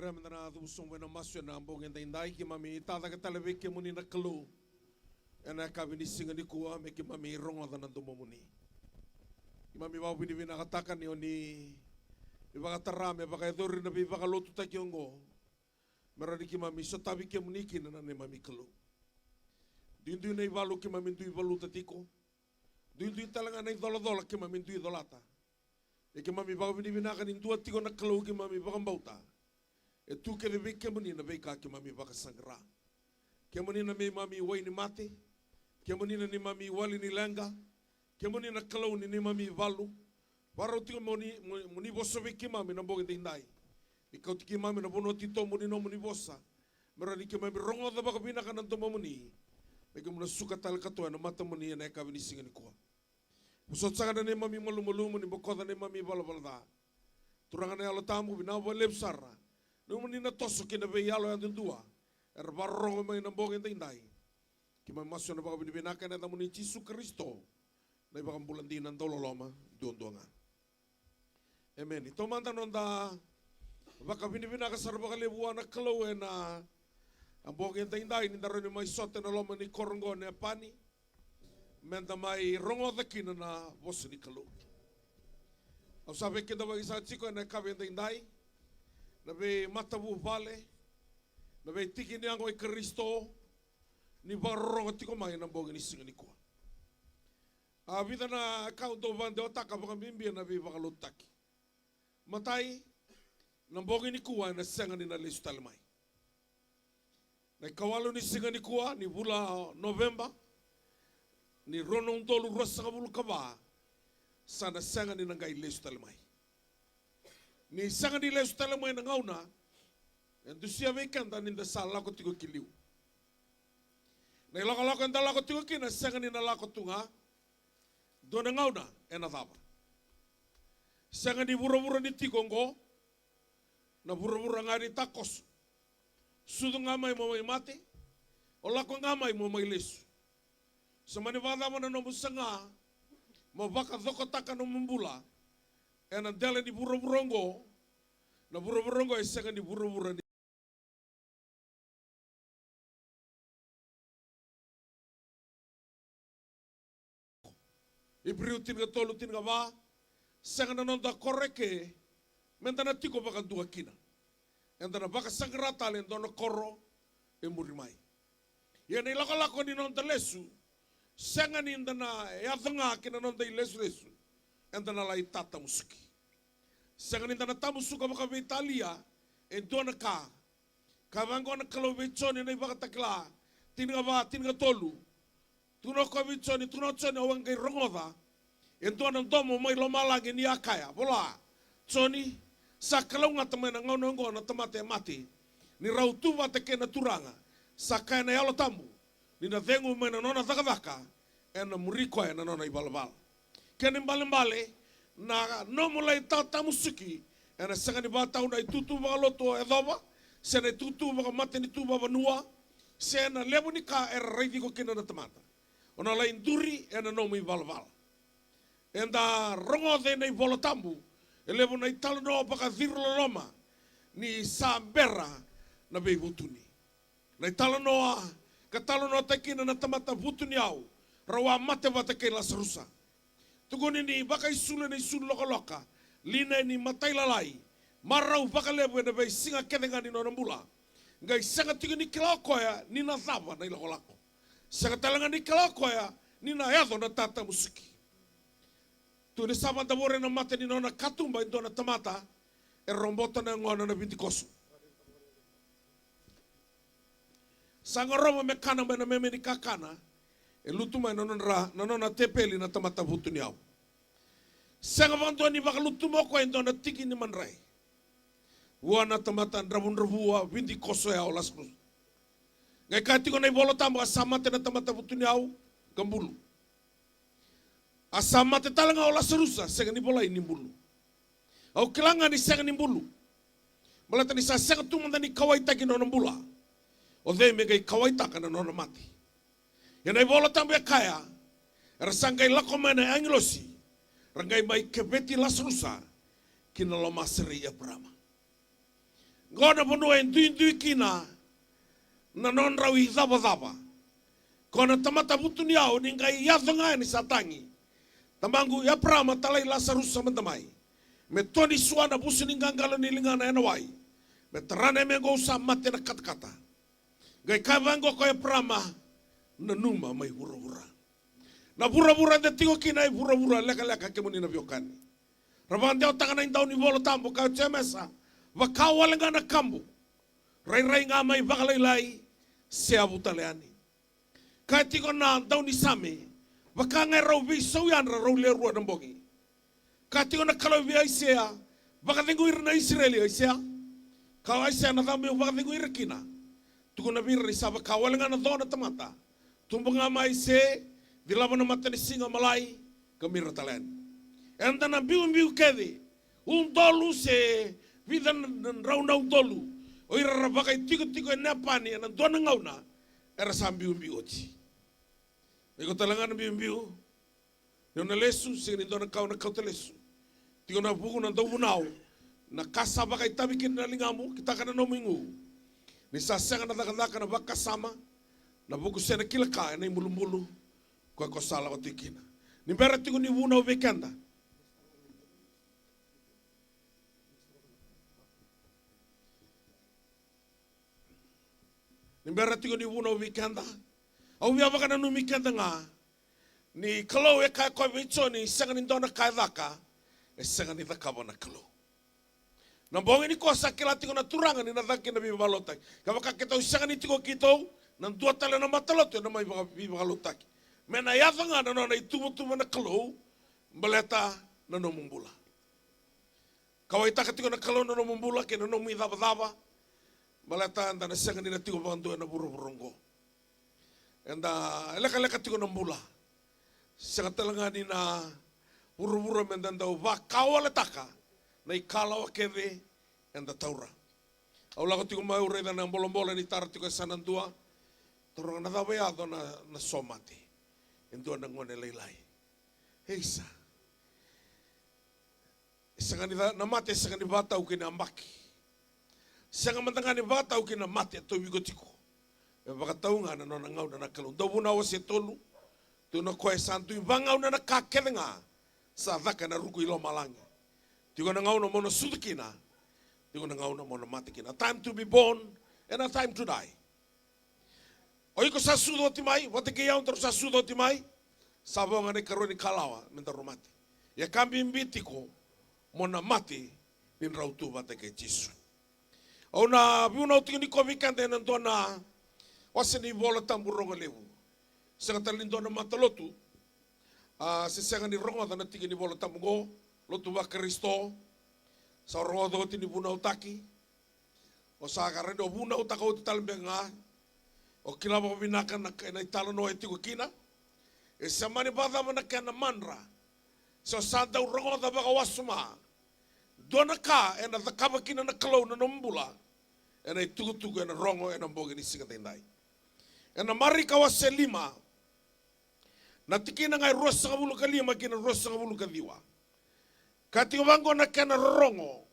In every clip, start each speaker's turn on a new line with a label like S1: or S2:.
S1: Ora mendana tu song wena masu na ambong enda indai ki mami tata ka talebe ke muni na kalu. Ena ka bini singa ni kuwa me ki mami rongo da nanto muni. Ki mami wau bini bina kataka ni oni ibaka tarame baka edori na bibaka lotu ta kiongo. Merani ki mami sotabi ke muni ki na ne mami kalu. Dindu nei walu ki mami ndui walu tatiko. Dindu talanga nei dola dola ki mami ndui dolata. E ki mami wau bini bina ka ni ndua tiko na kalu ki mami baka mbauta. E tu ke rebe ke mani na beika ke mami baka sangra. Ke mani na me mami wai ni mate. Ke mani na ni mami wali ni lenga. Ke mani na kalau ni mami walu. Warau tiko muni bosa ke mami na boge tindai. Ikau tiki mami na bono tito muni no muni bosa. Merani ke mami rongo da baka bina kanan to muni. Beke muna suka tal katoa na mata muni na eka bini singa ni kuha. Pusot sanga na ne mami malu malu muni bokoda ne mami bala bala da. Turanga ne alo tamu bina wale besara. Nung na toso kina be yalo yang dua, barong may nambong yung tinday. Kima masyo na baka binibinakan na tamuni Jesu Kristo, na ibang bulan din ng dololoma, doon nga. Amen. Ito man tanon da, baka binibinakan sa baka libuan na kalawe na ang buong yung tinday, nindaro ni may sote na loma ni korongo ni apani, menda may rongo da kina na boso ni kalaw. Ang sabi kita bagi sa chiko na kabi yung tinday, nabe matabu vale, nabe tiki ni angoi Kristo, ni barong tiko mai na bogi ni singa ni kuha. A vida na kau do bande otaka baka mimbi na be baka lutaki. Matai na bogi ni kuha na senga ni na lesu talemai. Na kawalo ni singa ni kuha ni bula November, ni ronong tolu rosa kabulu kaba, sana senga ni nangai lesu talemai. Ni sanga ni lesu tala mo na ngauna, entusia weekend anin da sala ko tigo kiliu. Na lako enda lako tigo kina sanga ni na lako tunga, do na ngauna ena thaba. Sanga ni bura-bura ni tigongo, na bura-bura ngari takos. Sudu ngamai mo may mate, o lako ngamai mo may lesu. Sa manivada mo na nomusanga, mo baka dhoko taka no mumbula, ena dele ni buru-burungo, na buru-burungo ay sanga ni buru-buru ni. Ibriutin ka tolutin ka ba, sanga na nonda koreke, menta na tiko baka dua kina. Enta na baka sangrata len dono koro, e murimai. Yan ilako-lako ni nonda lesu, sanga ni na yathanga kina nonda ilesu-lesu. Enta na lai tata musuki. Sanga ni na tamu suka baka Italia, e dona ka. Kavango na kalau bechoni na ibaka takla, tinga ba, tinga tolu. Tuno ko bechoni, tuno choni awang kay rongoda. E dona domo may lomalagi ni akaya. Bola, choni, sa kalau nga tamay na ngonongo na tamate mati. Ni rautu ba teke na turanga. Sa kaya na yalo tamu. Ni na dengu may na nona takadaka. E na muriko e na nona ibalabal. Kani mbale na no mulai tata musiki ena sanga ni bata una tutu ba loto e doba se ne tutu ba mate ni tuba banua se na lebu ni ka er reidi ko kina na tamata ona la induri ena no mi balval enda rongo de nei volotambu e lebu na italo no ba ka dirlo loma ni sambera na be butuni na italo no ka talo no te kina na tamata butuni au rawa mate ba te kina sarusa. Tugon ini baka isula ni isul loka-loka. Lina ni matai lalai. Marau baka lebu na bay singa kedenga ni nonambula. Ngai sanga tiga ni kilau koya ni na thaba na ilako-lako. Sanga talanga ni kilau koya ni na yado na tata musiki. Tu ni sama tabore na mate ni nona katumba indo na tamata. E rombota na ngona na binti kosu. Sanga roma mekana na meme ni kakana. E lutuma na nona tepeli na tamata vutu ni au. Sanga bantuan ni baka lutuma ko endo na tiki ni manrai. Wana tamata rabun-rabua binti koso ya olas krus. Ngai kati ko na ibolo tamba asamate na tamata vutu ni au gambulu. Asamate talanga olas rusa sanga ni bola ini bulu. Au kilanga ni sanga ni bulu. Malata ni sa sanga tumanda ni kawaita ki nona bula. O dhe megai kawaita kana nona mati. Yana ibolo tambe kaya, rasangai lako mana anglosi, rangai mai kebeti lasrusa, kina lo maseri ya brama. Ngona bono en duin kina na non rawi zaba. Kona tamata butu ni au ni ngai yathanga ni satangi. Tamangu ya prama talai Lazarus samantamai. Me toni suana busu ni ngangalo ni lingana enawai. Me terane me go sa mate na kata. Gai kavango ko ya prama na numa mai hura. Na bura de tigo kina i bura leka kemuni na biokani. Rabang dia tangan na ni bolo tambo ka chemesa. Wakawalanga na kambu. Rai nga mai bakalai se abutaleani. Kai tigo na tau ni same. Wakangai rau vi sauyan rau le rua nambogi. Kai tigo na kalau vi aisea. Bakatingu ira na Israeli aisea. Kau aisea na thambi bakatingu ira kina. Tuko na bira isa wakawalanga na dona tamata. Tumbunga mai se dilama na mata ni singa malai kamira talen. Enda na biu kedi. Dolu se vida rau na dolu. Oira rabakai tiko na pani na dona ngauna. Era sambiu oti. Iko talangan biu. Yona lesu sing ni dona kau na kau telesu. Tiko na buku na dau nau. Na kasa bakai tabikin na lingamu kita kana no minggu. Ni sasanga na takandaka na baka sama. Na buku sena kilaka na imulu ko sala o tikina. Ni bera tiko ni wuna o vekanda. Ni bera tiko ni wuna o vekanda. Au via baka na no mikanda nga. Ni kalau e kai ko vicho ni sanga ni dona kai daka. E sanga ni daka bona kalau. Na bongi ni ko sakila tiko na turanga ni na daki na bibalotai. Kabaka kita sanga ni tiko kito na dua tala na mataloto na mai bibalotaki. Mena yathanga na nona itumu na kalau baleta na no mumbula. Kawai taka tiko na kalau na no mumbula ke na no mi daba baleta anda na sanga ni na tiko bantu na buru-burungo. Anda eleka tiko na mula. Sanga talanga ni na buru-buru mendanda wa kawale taka na ikalawa keve anda taura. Au lago tiko mai ureda na bolombola ni tara tiko sanandua. Torong na dawe ado na somati. Endo na ngone leilai. Heisa. Sanga ni na mate sanga ni bata u kina ambaki. Sanga mantanga ni bata u kina mate to bigotiko. E bakataunga na nona ngau na kalung. Dobu na wase tolu. Tu na koe santu i bangau na kakelenga. Sa dhaka na ruku ilo malangi. Tiko na ngau na mono sudukina. Tiko na ngau na mono matikina. A time to be born and a time to die. Oiko sa sudo timai, wate ke yaun terus sa sudo timai. Sabonga ne karoni kalawa menta romati. Ya kambi mbitiko mona mati nin rautu wate ke Jesu. Ona biuna utiki ni kovikante nan dona waseni bola tamburonga lewu. Sanga talindona matalotu. Se sanga ni ronga dana tiki ni bola tambungo lotu wa Kristo. Sa ronga do tini buna utaki. O sa karendo buna utaka uti talbenga. O kila mo binaka na italo no etiko kina. E samani bada mana kana manra. So santa urongo da baka wasuma. Dona ka ena da kaba kina na kalau na nombula. Ena itugu ena rongo ena bogi ni singa tendai. Ena mari kawase lima. Na tikina ngai rosa ngabulu kalima kina rosa ngabulu kadiwa. Kati wango na kana rongo.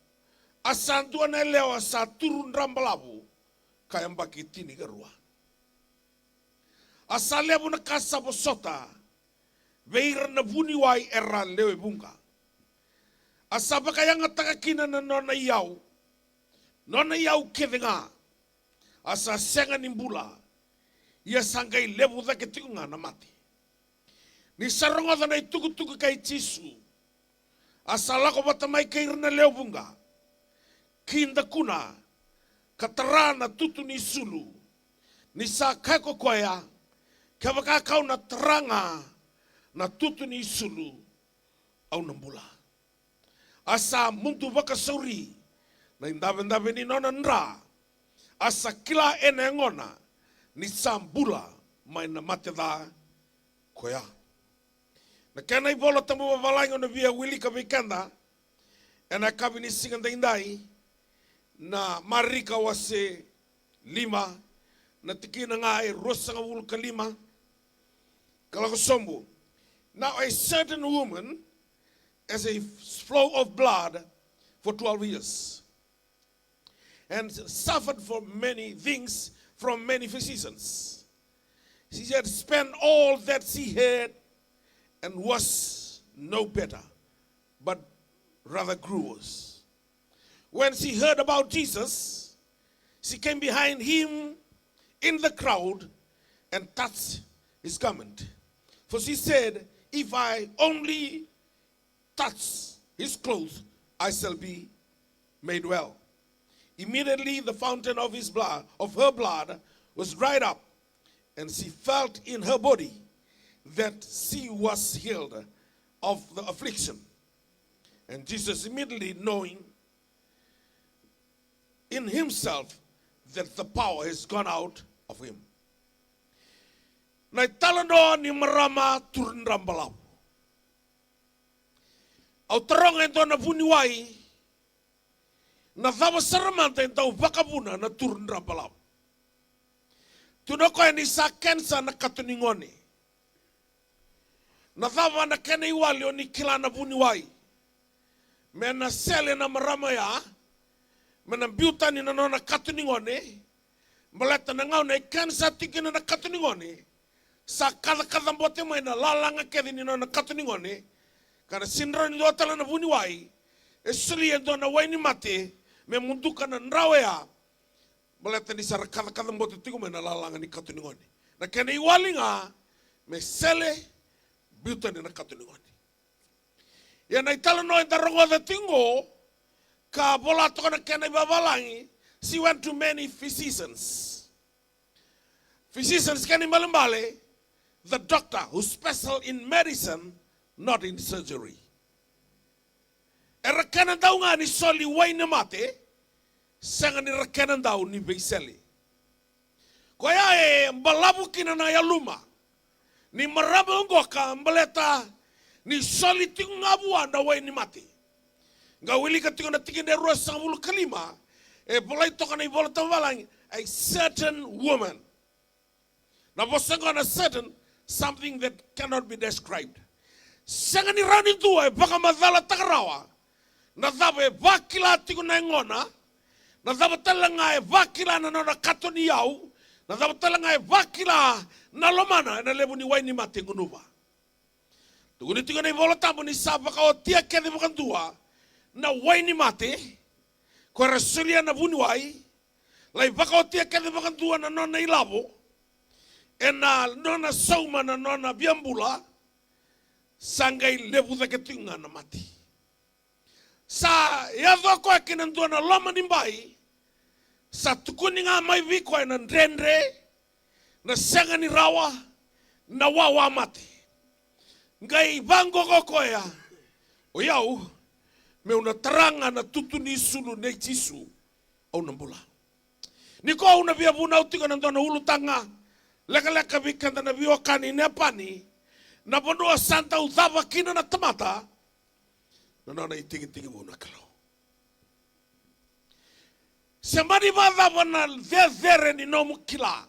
S1: Asantua na lewa sa turun rambalabu. Kayambaki tini garua. Asalebu na kasa bosota. Veira na vuni wai era lewe bunga. Asaba kaya ngataka kina na nona yau. Nona yau kevenga. Asa senga nimbula. Ia sangai lebu da ketinga na mati. Ni saronga da na ituku kai Jesu. Asala ko batamai kair na lewe bunga. Kinda kuna. Katarana tutu ni sulu. Ni sa kako koya. Kabaka kau na teranga na tutu ni sulu au nambula. Asa muntu baka sauri na indabe ni nona nra. Asa kila ene ngona ni sambula mai na mateda koya. Na kena i bola tamu wawalango na via wili kabikanda ena kabini singanda indai na marika wase lima na tikina nga e rosa nga wulu kalima. Kalakosombo. Now a certain woman has a flow of blood for 12 years. and suffered for many things from many physicians. She had spent all that she had and was no better, but rather grew worse. When she heard about Jesus, she came behind him in the crowd and touched his garment. For she said, if I only touch his clothes, I shall be made well. Immediately the fountain of her blood was dried up, and she felt in her body that she was healed of the affliction. And Jesus, immediately knowing in himself that the power has gone out of him. Nai talano ni marama turun rambalau. Au terong ento na puniwai na thawa saramanta ento vakabuna na turun rambalau. Tunoko ni sa kensa na katuningoni. Na thawa na kene iwali o ni kila na puniwai. Mena sele na marama ya, mena biuta ni na nona katuningoni. Maleta na ngau na kensa tikina na katuningoni. Sa kada mbote mai na lalanga kedi ni na katuningoni. Kana sinra ni dotala na puniwai. E suli endo na waini mate. Me munduka na nrawea. Maleta ni sa kada mbote tiku mai na lalanga ni katuningoni. Na kene iwali nga. Me sele biuta ni na katuningoni. Ya na itala no enta rongo da tingo. Ka bola toka na kene babalangi. She went to many physicians. Physicians kene malambale. The doctor who's special in medicine, not in surgery. E rakanan daw nga ni soli way na mate, sanga ni rakanan daw ni Beiseli. Kaya mbalabu kina na yaluma, ni marabang goka mbaleta ni soli tingu ngabuan na way ni mate. Gawili ka tingu na tingin na ruas sa mulu kalima, e bolay toka na ibola tambalang, a certain woman. Na bosanga na certain, something that cannot be described. Sangani rani tua baka madala takarawa. Na dhabe vakila tiku na ngona. Na dhabe talanga vakila na nona katoni yau. Na dhabe talanga vakila na lomana na lebu ni waini mate ngunuba. Tuguni tiku na ibola tamu ni saba ka o tia kede bukantua. Na waini mate. Kwa rasulia na buni wai. Lai baka o tia kede bukantua na nona ilabo. E na nona sauma na nona biambula, sangai lebu da ketunga na mati. Sa yadho koe kinandua na loma nimbai, sa tukuni nga mai vikoe na ndrendre, na sanga ni rawa, na wawa mati. Ngai bango koe ya, o yau, me una taranga na tutuni sulu ne jisu, au nambula. Niko au na biabuna utika nandua na ulu tanga, leka vikanda na viokani nepani na bonua santa udhava kina na tamata na nana itigi muna kalo. Semani vadhava na dhezere ni nomu kila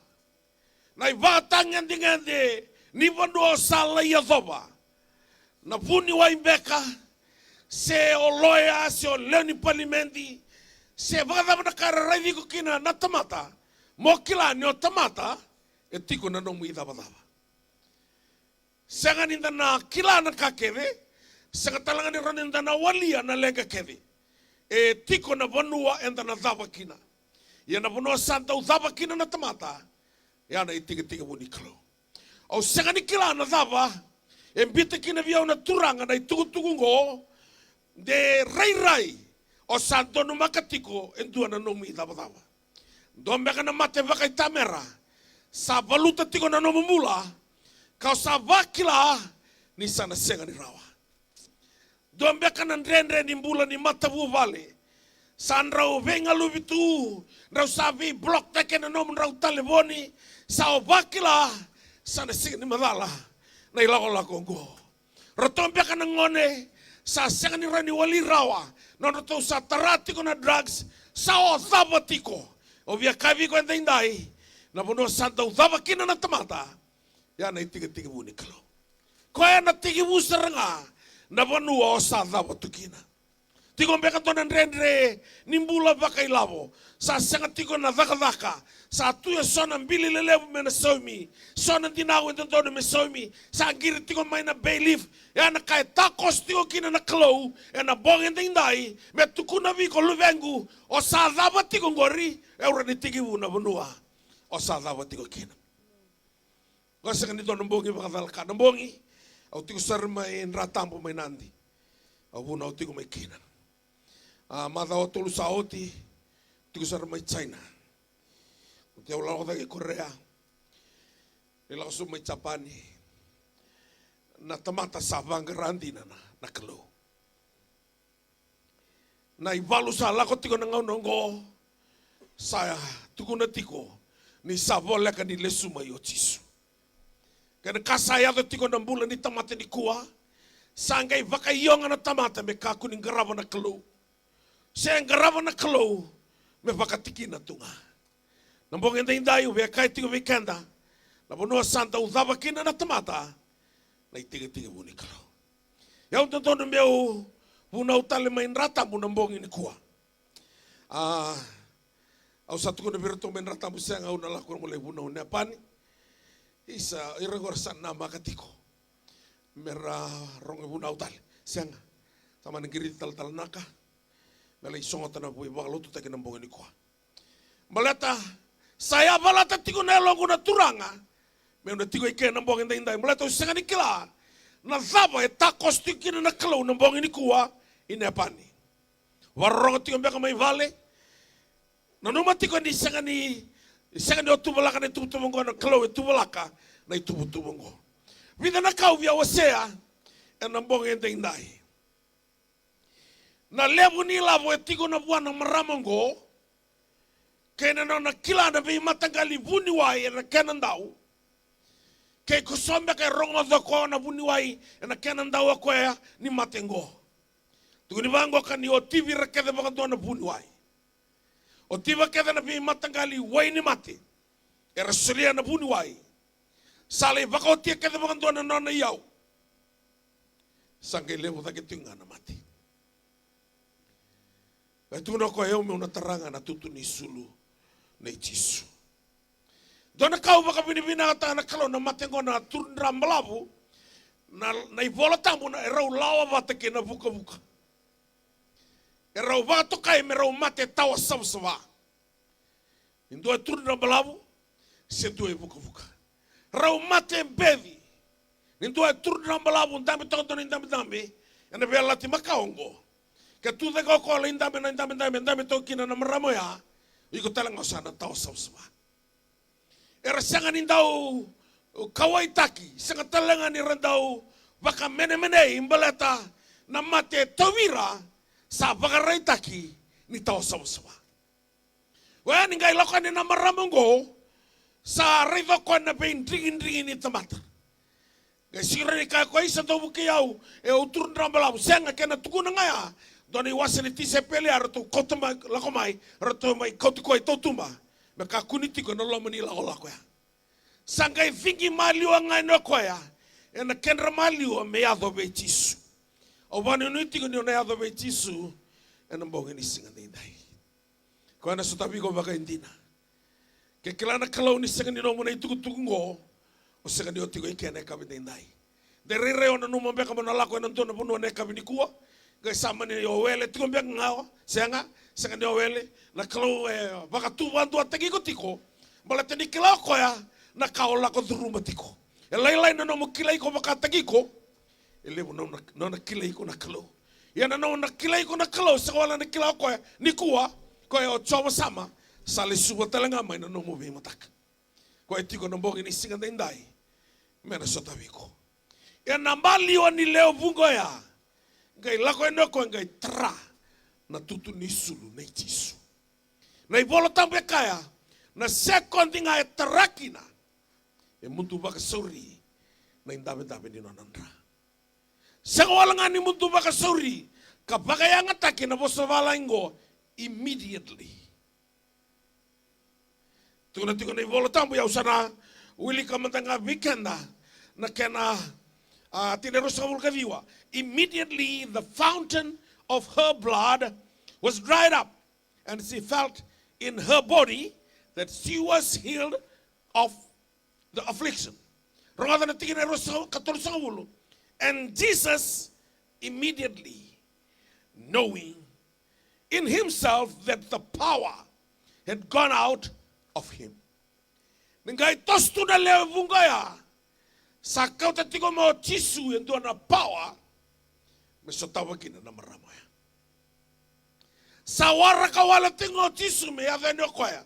S1: na ivatanga ndingende ni bonua sala ya dhova na puni wa imbeka se oloya se oleoni palimendi se vadhava na kararaivi kukina na tamata mo kila ni o tamata e tiko na nomu i dhava. Sanga ninda na kila na kakeve, sanga talanga ni raninda na walia na lega keve. E tiko na vanua enda na dhava kina. Ia na vanua santa u dhava kina na tamata, ia na i tiga muni kalo. Au sanga ni kila na dhava, e mbita kina viau na turanga na i tugu ngo, de rai, o santo no makatiko, endua na nomu i dhava. Dombeka na mate vaka i tamera, sa valuta tiko na nomu mula, kau sa vakila ni sana senga ni rawa. Dombeka na ndrendre ni mbula ni matavu vale. San rau venga lubitu, rau savi blok teke na nomu rau taleboni, sa o vakila sana senga ni madala, na ilako lakongo. Rotombeka na ngone, sa senga ni rani wali rawa, nono tau sa taratiko na drugs, sa o thabatiko. O via kaviko enda indai, na bono santa udhava kina na tamata, ya na itiga muni kalo. Koe na tigi musaranga, na bono o sa dhava tukina. Tiko beka tonan rendre nimbula baka ilavo. Sa sanga tiko na daka. Sa tuya sona mbili lelevu mena soimi. Sona dinawu entontone me soimi. Sa giri tiko maina bailiff. Ya na kai takos tiko kina na klou. Ya na bongen tindai. Me tukuna viko luvengu. O sa dava tiko ngori. Eura ni tiki vuna vunua. O sa dava tiko kina. Ko sanga ni tonan bongi baka dalka. Nambongi. Au tiko sarma en ratampo mai nandi. Au vuna au tiko mai kina. Mada o tolu saoti, tiko sara mai China. O te au lau dagi Korea, e lau su mai Japani, na tamata sa vangarandi na kalau. Na iwalu sa lako tiko na ngau nongo, sa tuku na tiko, ni sa vole ka ni lesu mai o Jisu. Kena kasaya to tiko na mbula ni tamata ni kua, sa ngai vaka ionga na tamata me kaku ni ngarava na kalau. Saya ngarava na kalau me vakatiki na tunga. Nambong enda indai uve kai tigo vikenda. Na bonua santa udava kina na tamata. Na itiga buni kalau. Ya un tontono meu buna utale main rata buna mbong ini kuah. Au satu kuna birto main rata musang au na lakuan mulai buna une apani. Isa iragor sana makatiko. Mera ronge buna utale. Sianga sama negeri tal naka. Nalai songo tana bui bakalo tu taki nambong ini kuah. Maleta saya balata tiko na longo na turanga. Me una tiko ike nambong indai. Maleta usanga ni kila. Na zaba e takos tiki na kalau nambong ini kuah ini apani. Warong tiko mbeka mai vale. Na numa tiko ni sanga ni otu balaka na tubu tubongo na kalau e tubalaka na tubu tubongo. Vida na kau via wasea e nambong indai. Na levu ni lavo e tigo na buana maramongo. Kena na kila na vi matangali vuni wai e na kenandau. Kei kusombe kei rongo dhoko na vuni wai e na kenandau a kwea ni matengo. Tuku ni vango ka ni o tivi rakede baka na vuni wai. O tivi kede na vi matangali wai ni mate. E rasulia na vuni wai. Sale baka o tia kede baka na nana iau. Sangke levu thake tunga na mate. Itu na ko eu me una taranga na tutu ni sulu na Jisu. Dona kau baka binibina ata na kalau na matengo na turndra malavu na ivola tambu na erau lawa vata ke na buka. Erau vato kai me rau mate tawa samsava. Indo e turndra malavu se tu e buka. Rau mate bevi. Indo e turndra malavu ndame tonto ni ndame. Ena vela ti makaongo. Ke tu de ko le indame to kina na maramo ya iko talang osana tau samsama era sanga ni dau kawai taki sanga talanga ni rendau baka mene imbaleta na mate tawira sa baka taki ni tau samsama wa ni ngai lokane na maramo go sa rivo ko na be ndringi ni tamata ga sirani ka ko isa to bukiau e utur ndrambalau sanga kena tukuna ngaya Doni wasani tise pele aratu kotuma lakomai aratu mai kotukoi totuma me kakuni tiko no lomani la ola koya sangai fingi maliu ngai no koya ena kenra maliu me ado be Jisu o vani no tiko no ado be Jisu ena mbonga ni singa ndai ko na sotabi ko baka indina ke kelana kalau ni singa ni no mona tuku ngo o singa ni otiko ikene ka ndai de rere ona no mbeka mona la ko ena tono bono ne ka ni kuwa Gai sama ni owele tiko mbek ngao senga ni owele na kalau baka tu bantu atagi ko tiko balate ni kila ko ya na kaola ko duruma tiko elai na no kilai ko baka tagi ko ele no na kilai ko na kalau ya na no na kilai ko na kalau sewala na kila ko ya ni kuwa ko ya chowa sama sale suba talanga mai no mo be matak ko tiko no bogi ni singa ndai mena sotaviko ya nambali ni leo bungo ya Ngai lako eno ko ngai tra na tutu ni sulu na Jisu. Na ibola tambe kaya na sekondi ngai tarakina. E muntu baka sauri na indame ni nonandra. Segwala ngani muntu baka sauri ka baka yang atake na bosavala ingo immediately. Tuna na ibola tambe ya usana wili kamandanga weekenda na kena tineros kaviwa. Immediately the fountain of her blood was dried up, and she felt in her body that she was healed of the affliction. And Jesus immediately, knowing in himself that the power had gone out of him. Ngai tostu na leo vungaya sa kau tatiko mo tisu yang na power mesotawa kina na maramaya. Sa wara kawala tingo tisu me aveno koya.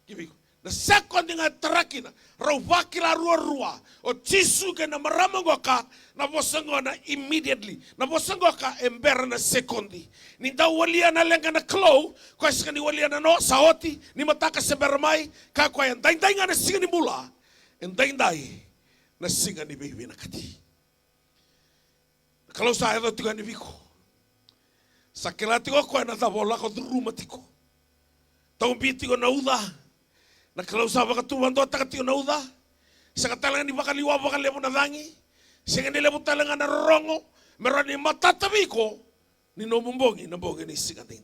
S1: Kibiko. Na second nga tarakina rawakila rua o tisu ke na maramangoka na bosangona immediately na bosangoka embera na sekondi ni walia na lenga na klo kwa sikani walia na no saoti ni mataka sebermai ka kwa yan dai nga na singa ni mula en dai na singa ni bibi na kati kalau sa edo tiga ni biko sa kelati ko kwa na tabola ko druma tiko tau biti ko na uda na kalau sa baka tuwando takati na uda sa katalangan ni baka liwa baka lemo na dangi sa kanila mo talangan na rongo meron ni matatabi ko ni nomumbongi na bongi ni singatay.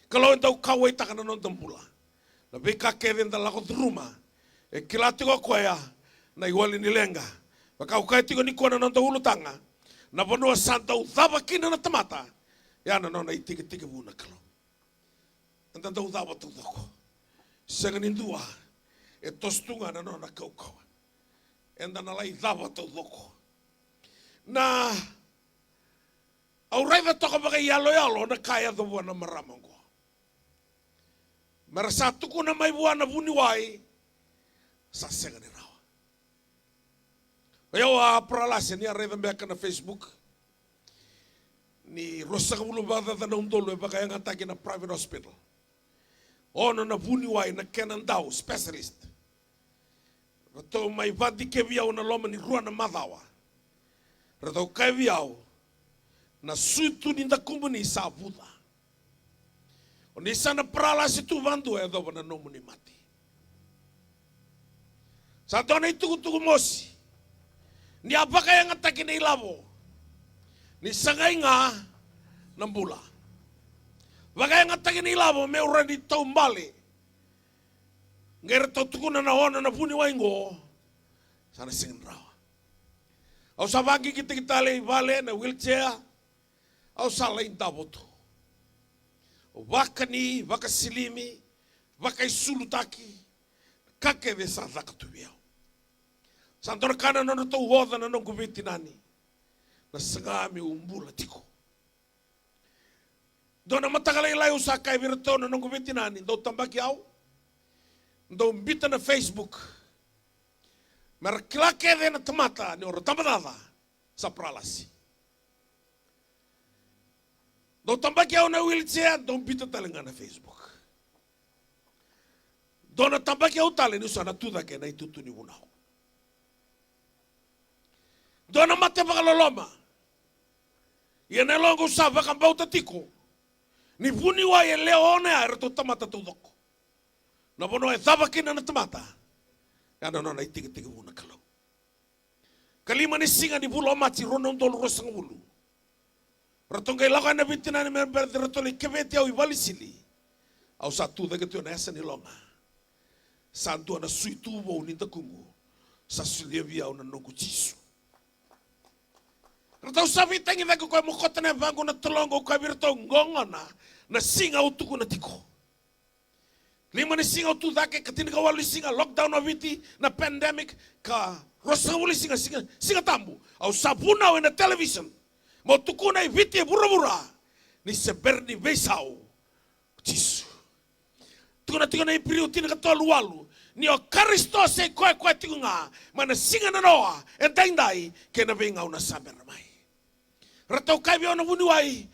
S1: Kalau entaw kaway taka na non tampula na bika kevin talako druma e kilati ko kwaya na iwali ni lenga baka ukay tiko ni kuwa na non tahulutanga na bonua santa udhaba kina na tamata yana non na itige muna kalau enta udhaba tudoko sa kanindua e tostunga na non na kaukawa enda na lai dhaba tudoko na aurai va toka baka yalo na kaya do buana maramango. Marasa tuku na mai buana buniwai sa senga ni rawa. Yo a pralase ni areva mbeka na Facebook ni rosa kabulu bada na undolo baka yang ataki na private hospital. Ono na buniwai na kenandau specialist. Rato mai vadi keviau na loma ni rua na madawa. Rato keviau na suitu ni ndakumbuni sa buda. O ni sana prala situ vandu e do na nomu ni mati. Sa dona itu mosi. Ni apaka yang ataki na ilabo. Ni sangai nga nambula. Baka yang ataki na ilabo me urani taumbale. Ngere tukuna na hona na puni waingo. Sana singin rawa. Au sabagi kita le vale na wheelchair. Au salain taboto. Wakani, wakasilimi, wakaisulutaki, kake de sa zakatubiao. Santor kana no to woda na no gubiti nani. Na sagami umbula tiko. Dona matagalay layo sa kay virto na no gubiti nani, do tambaki au. Do mbita na Facebook. Marakilake de na tamata ni oro tamadada sa pralasi. Do tambaki au na wheelchair, do mbita talenga na Facebook. Do na tambaki au tale ni sana tuda ke na itutu ni unao. Do na mate pakaloloma. Ia na longo sa vakambau tatiko. Ni puni wa ye leone a reto tamata tudoko. Na bono e thabakina na tamata. Ya no na itiki una kalau. Kalima ni singa ni bulo mati rono ndolo rosang bulu. Ratongai laka na bitina ni member ratoli kebeti au ivalisili. Au satu da ketu na esa ni longa. Santu na suitu bo ni takungu. Sa sulia au na nongu jisu. Ratau sabi tangi da ko mo kota na bango na tolongo ko virto ngongona na singa utuku na tiko. Lima ni singa utu dake katini ka wali singa lockdown na viti na pandemic ka rosa wali singa tambu. Au sabuna na television. Mo tukuna i viti bura ni seberni besau jisu. Tukuna i priutina ka tolualu ni o Kristo se koe tikunga mana singa na noa endai ke na venga una saber mai. Ratau kai biona bunuai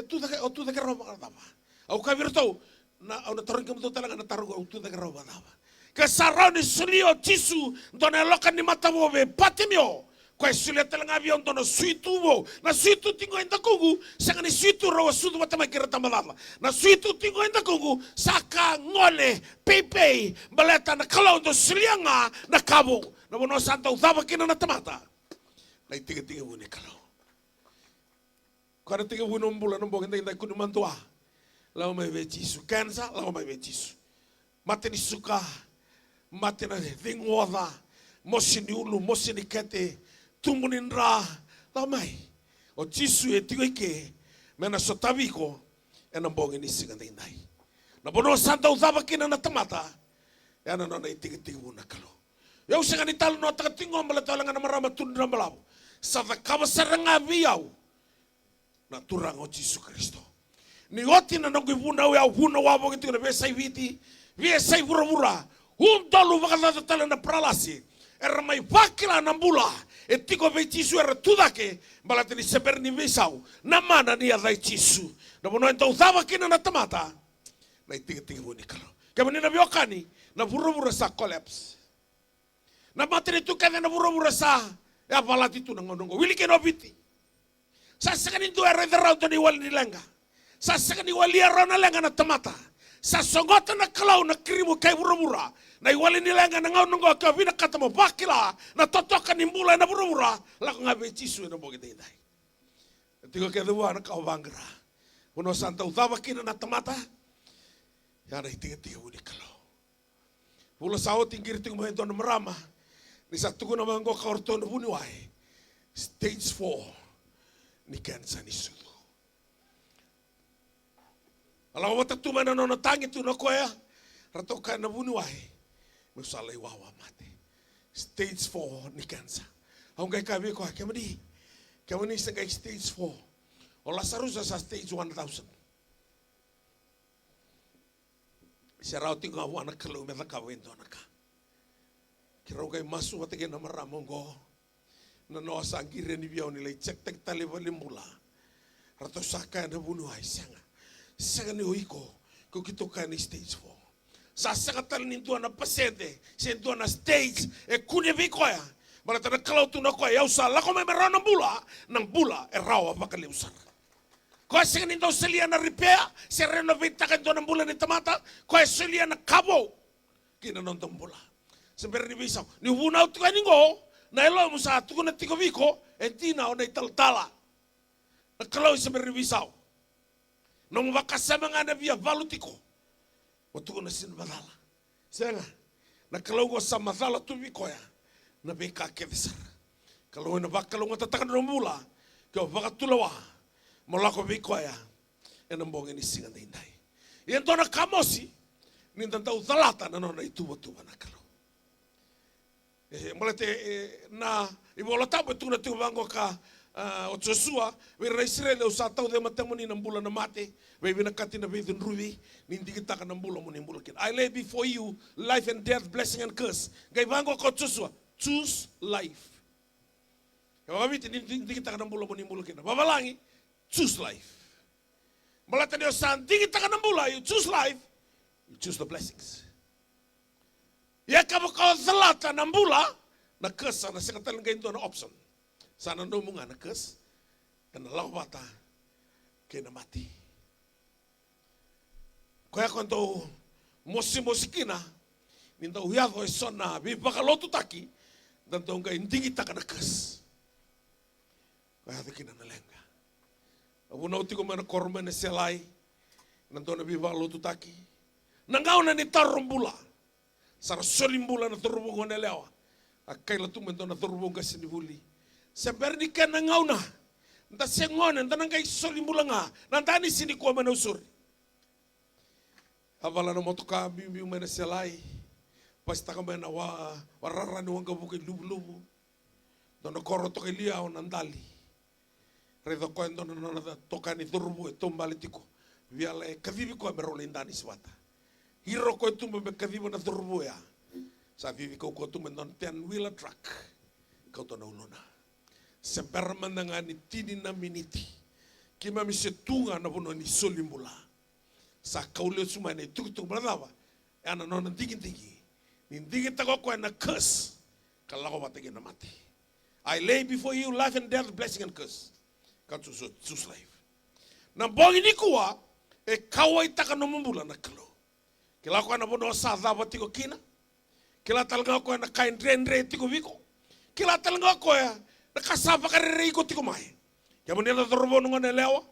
S1: tu da ka roba dava. Au kai virtou na au na taron ke talanga na taron tu da ka roba dava. Ke saroni sulio jisu dona loka ni matamo be patimio. Kwa sulia talanga avion dono suitu wo na suitu tingo enda kungu sanga ni suitu rawa sudu matama kira tamalala na suitu tingo enda kungu saka ngole pepe baleta na kalau do sulianga na kabo na bono santa udaba kina na tamata na itige wune kalau Kada tiga bulan bulan nombong kita kudu mantua. Lalu mai ve Jisu kansa, lalu mai ve Jisu. Mate ni suka, mate na tingoda, mosi ni ulu, mosi ni kete, tumunin ra, lalu mai. O Jisu e tigo ike, mena sotaviko, e nombong ini siganda indai. Na bono santa usaba kina na tamata, e ana nona itiga buna kalo. Yau senga ni talo no taka tingo mbala tala ngana marama tundra mbalau. Sata kawasaranga viau. Na turang o Jisu Kristo. Ni oti na nongi vuna wea vuna wabo gitu na vesai viti, vesai vura-vura. Huntolu wakatata tala na pralasi. Era mai vakila na mbula. E tiko vei Jisu era tudake. Mbala tini seber ni vesau. Na mana ni adai Jisu. Na mono enta uthawa kina na tamata. Na itiga vuni kalo. Kama nina viokani. Na vura-vura sa collapse. Na matini tukane na vura-vura sa. E apalati tu na ngonongo. Wili keno viti. Sasakan itu era derau tani wali ni lenga. Sasakan wali era na lenga na tamata. Sasongota na kalau na kirimu kai bura-bura. Na wali ni lenga na ngau nungo ka vina kata mo bakila na totokan imbula na bura-bura. Lako ngabe Jisu na bogi dai. Tigo ke dua na kau bangra. Uno santa utaba kina na tamata. Ya na tiga uni kalau. Pula sao tingkir tingu mo ito na marama. Ni satu na manggo ka orto na buniwai. Stage 4. Ni kansa ni sudu. Alang wata tu mana nona tangi tu na koya. Ratoka na bunuai. Musalai wawa mate. Stage 4 ni kansa. Ang kay kabi ko kemadi. Kemani sa kay stage 4. O Lazarus sa stage 1000. Si routing nga wana kilometer ka wendo na ka. Kiraw kay masu watige na maramong go. Na noa sangkire ni biau nilai cek tek tali wali mula. Rato saka na bunuai sanga. Sanga ni oiko. Ko kito ka ni stage 4. Sa saka tali ni tuana pasete. Sen tuana stage. E kune vikoya. Malata na kalau tu na koya. Yausa lako may meron ng bula. Nang bula e rawa bakaliusar. Koya sanga ni daw selia na repair. Se renovate takan tuana ng bula ni tamata. Koya selia na kabo. Kinanontong bula. Semberi ni bisaw. Ni bunaw tu kaningo. Na elo mo sa tuko na tiko viko, entina o na italtala. Na kalau isa meribisaw. Nung makasama nga na via valutiko. O tuko na sinmadala. Senga, na kalau ko sa madala tu viko ya, na beka kedesar. Kalau na bakalo nga tatakan ng mula, kaya baka tulawa, mula ko viko ya, e nambong inisingan na hinday. Yan to na kamosi, nintanta utalata na no na itubo-tuba na kalau. Mulate na ibola tapo tu na tu bango ka o Joshua we Israel usa tau de matemoni na mbula na mate we binakati na bidun rubi nindi kita ka na mbula mo ni mbula kin I lay before you life and death, blessing and curse. Gay bango ko Joshua, choose life. Kawamiti nindi kita ka na mbula mo ni mbula kin babalangi, choose life. Mulate ni usa nindi kita ka na mbula, you choose life, you choose the blessings. Ya kamu kau selata nambula na kes sana sekatan gain tu na option. Sana nomunga na kes dan lawata kena mati. Kaya kanto mosi-mosikina ninta uyado esona bi bakalotu taki dan to gain tinggi tak na kes. Kaya tikina na lenga. Abu nauti ko mana korma na selai nanto na bi bakalotu taki. Nangau na ni tarumbula. Sara solimbula na turubong na lewa. Akay la tumento na turubong kasi ni buli. Sabar ni ka nangaw na. Nta sengon, nta nang kay solimbula nga. Nanta ni sinikuwa manusur. Avala na moto ka bimbi umena selai. Pasta ka mena wararani wang kabukay lubu-lubu. Dono koro to kay liyaw nandali. Redo ko endo na toka ni turubo ito malitiko. Viala kavivi ko merola indani swata. Hiro ko itu membekadimu na turbuya. Sa vivi ko tu menon 10-wheeler truck. Kau to na ulona. Seberman na nga ni tini na miniti. Kima mi setunga na puno ni solimbula. Sa kaulio suma ni tuk-tuk berdawa. Ana nona tinggi-tinggi. Nindigit ako ko na curse. Kalau ko matagin na mati. I lay before you life and death, blessing and curse. Kau choose life. Nambong ini kuwa, kawai taka nomumula na kalo. Kila ko na bono sa dava tiko kina. Kila talaga ko na kain rendre tiko viko. Kila talaga ko ya nakasapa ka rere ko tiko mai. Kaya manila torbo nungan elewa.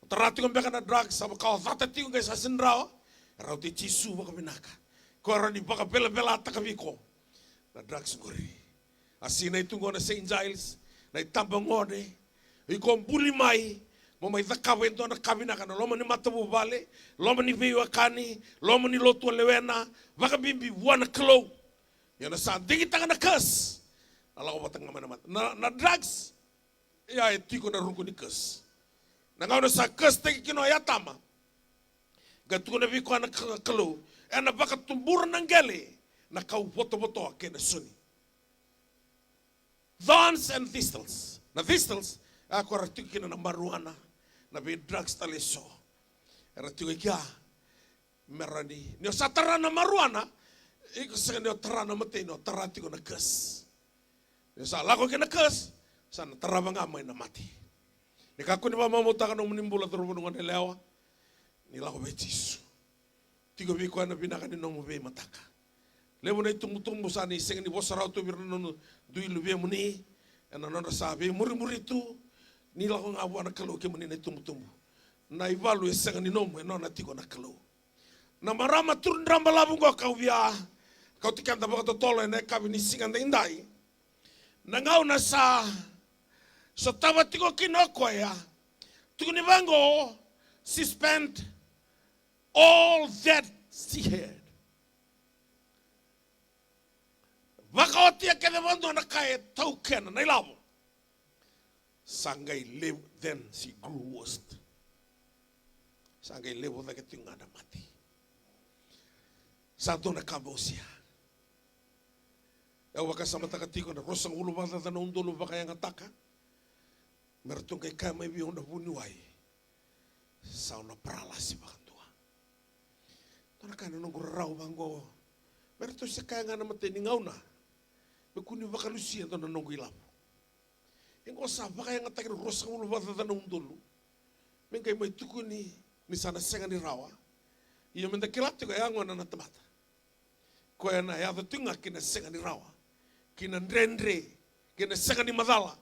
S1: Tarati kong beka na drugs, sama kau tatati kong kaya sasindrawa. Rau ti Jisu baka minaka. Kau rani baka bela-bela takabiko. Na drugs ngori. Asina itu ngona St. Giles, na itambang ngone. Iko mbuli mai, mamay thakawa ito na kabinaka na loma ni matabu bale, loma ni veyo akani, loma ni lotu lewena, baka bimbi wana klo. Yan na saan, dingit nga na kas. Ala ko batang naman. Na drugs, ya iti ko na rungo ni kas. Nangaw na sa kas, tagi kino ayatama. Gatu ko na viko na klo, na baka tumburan ng gali, na kauboto-boto ake na suni. Thorns and thistles. Na thistles, ako ratikin na maruana, na be drugs taliso. Ratikin kya, merani. Nyo sa tara na maruana, iko sa nyo tara na mati, no tarati ko na kas. Nyo sa lako kina kas, sana tara mga amay na mati. Nikako ni mamamutakan ng manimbula turungan nilewa, nilako be Jisu. Tigo biko na binakanin ng mube mataka. Lewo na itumutumbo sa ni senga ni bosaraw to birno dui lube muni, ana nona sabi muri tu nilako nga awa na kalo ke muni na itumutumbo. Na ivalu senga ni nomo nona tigo na kalo. Na marama turun ramba labung ko kau via kau tikan tabo to tolo na kabini singan indai. Nangau na sa so tawa tigo kinoko ya. Tigo ni bango she spent all that she had. Baka otia kene bando na kaya tau kena na ilabo. Sangai live, then she grew worst. Sangai live na ketinga na mati. Santo na kambosia. Ewa kasama takatiko na rosang ulo bata na undolo baka yang ataka. Mertong kay kama ibiyo na bunuay. Sao na pralasi bakantua. Tana kana nung raw bango. Merto siya kaya nga naman tiningaw na. Kuni baka lusiya to na nung ilaw. Yung osa baka yang atake rosang ulo bata na undolo. Mengkay may tukuni ni sana senga ni rawa. Iyo menda kilati ko yang wana na tamata. Kaya na yada tunga kina senga ni rawa. Kina ndrendre. Kina senga ni madala.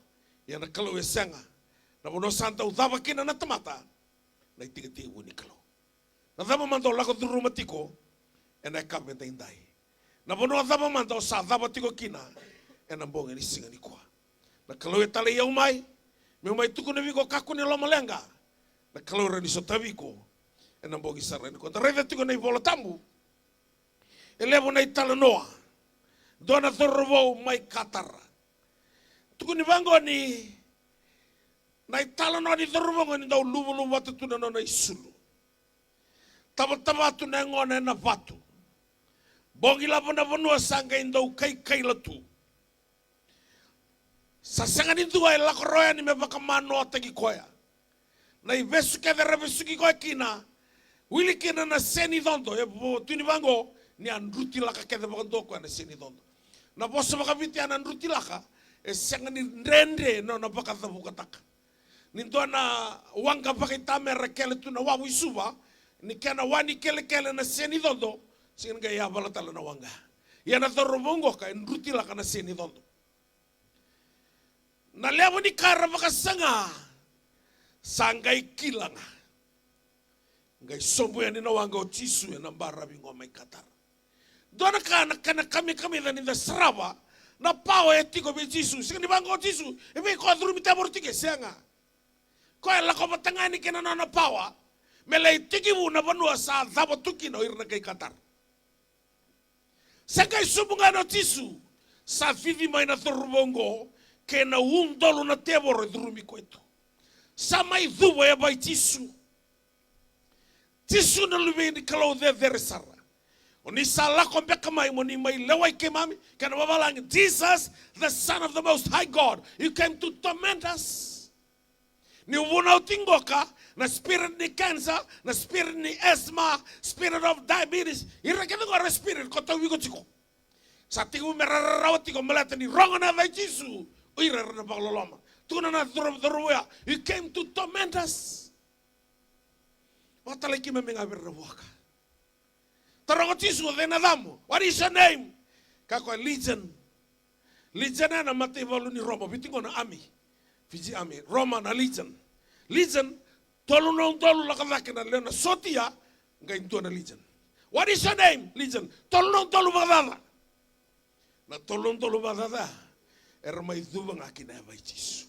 S1: Yan na kalaw senga. Na bono santa udaba kina na tamata. Na itiga-tiga ni kalaw. Na dama man daw lako duro matiko. E na ikabenta inday. Na bono dama man daw sa daba tiko kina. E na mbong ni singa ni kwa. Na kalaw tala iya umay. May umay tuko na wiko kaku ni lomalenga. Na kalaw rani so tabiko. E na mbong isara ni kwa. Na reda tiko na ibola tambu. E levo na itala noa. Dona thorovo may katara. Tuko ni bango ni na itala no di thorovo ni daw lubu watu na no na isulu. Taba tu na ngone na batu. Bongi la bona bonua sanga indau kai latu. Sa sanga ni dua la koroya ni me baka mano atagi koya. Na ivesu ke vera vesu ki koya kina. Wili kina na seni dondo e tu ni bango ni anruti laka ke baka doko na seni dondo. Na bosa baka viti anruti laka e sanga ni ndrende no na baka tabu kataka. Nindo na wanga baka itamera kele tu na wawu isuba. Ni kena wani kele na seni dondo. Singin ga ya bala tala na wanga. Ya na torobongo ka nruti la kana seni dondo. Na lewo ni kara baka sanga. Sangai kilanga. Ngai sombo ya ni na wanga o Jisu ya nambara bingo mai katara. Dona kana kami dan inda sarawa. Na pao etiko be Jisu. Singin ni bango o Jisu. Ebe ko adrumi tabor tike senga. Ko la ko matangani kena na pawa. Melai tikibu na banua sa dhaba tuki na irna kay katar. Sakai subunga no Jisu. Sa vivi mai na thorbongo. Kena dolo na tebor drumi ko ito. Sa mai dhuwa ya bai Jisu. Jisu na lume ni kalau de veresara. Oni sala ko beka mai moni mai lewai ke mami. Kana babalang Jesus, the Son of the Most High God. You came to torment us. Ni ubuna utingoka. Na spirit ni cancer, na spirit ni asthma, spirit of diabetes. Ira kena ko spirit ko tawi ko tiko. Sa tingu merararawat tiko melata ni rongo na vai Jisu. Ira na pagloloma. Tuna na thoroya. You came to torment us. Watala kima menga berwaka. Tarongo Jisu de nadamo. What is your name? Kako Legion. Legion na mate volu ni Roma. Bitingo na ami. Fiji ame, Roman Legion. Legion, tolu lakadakina leona sotia, nga intuana Legion. What is your name? Legion. Tolu badada. Na tolu badada. Era mai duva ngakina vai Jisu.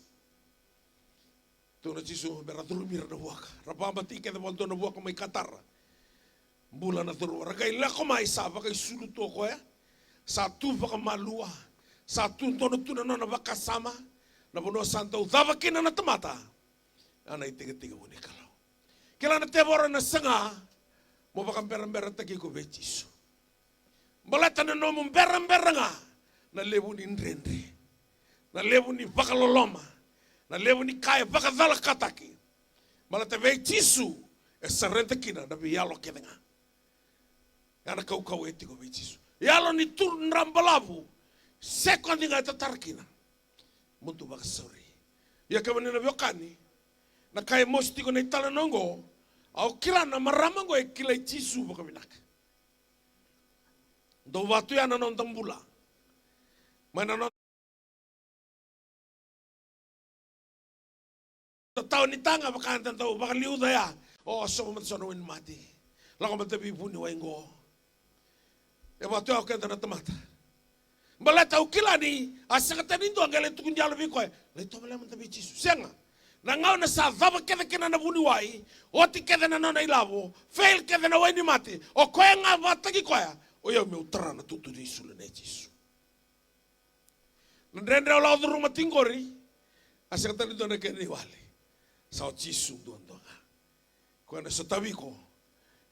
S1: Tuna Jisu beratulu mira na buaka. Rapamba tike de volto na buaka mai katara. Bula na turu. Rakai lako mai sa baka isulu to ko ya. Sa tu baka malua. Sa tu tono tuna na baka sama. Na bono santa udava kina na tamata. Ana itiga buni kalau. Kila na tebora na sanga. Mo baka mbera taki ko be Jisu. Balata na no mbera nga. Na lebu ni ndrendre. Na lebu ni baka loloma. Na lebu ni kaya baka dala kataki. Malata be Jisu. E sarente kina na biyalo kedenga. Ana kau eti ko be Jisu. Yalo ni tur nrambalabu. Sekondi nga tatarkina. Muntu baka sorry. Ya kemani na biokani. Na kaya mosti ko na itala nongo. Au kila na maramango e kila Jisu baka binak. Do watu ya na non tambula. Mana non tau ni tanga baka tau baka liuda ya. Oh so mat sono win mati. Lako matabi puni waingo. E watu ya kenta na tamata. Balata ukila ni asakata nindo angale tukunjalo bikoy. Leto bala matabi Jisu. Senga. Na ngau na sa vaba keda kina na buni wai. Oti keda na nona ilavo. Fail keda na waini mati. O koya nga vataki koya. O ya me utara na tutu ni Jisu na Jisu. Nandrendre ola odu rumah tingori. Asakata nindo na kene wale. Sao Jisu duandonga. Koya na sotabiko.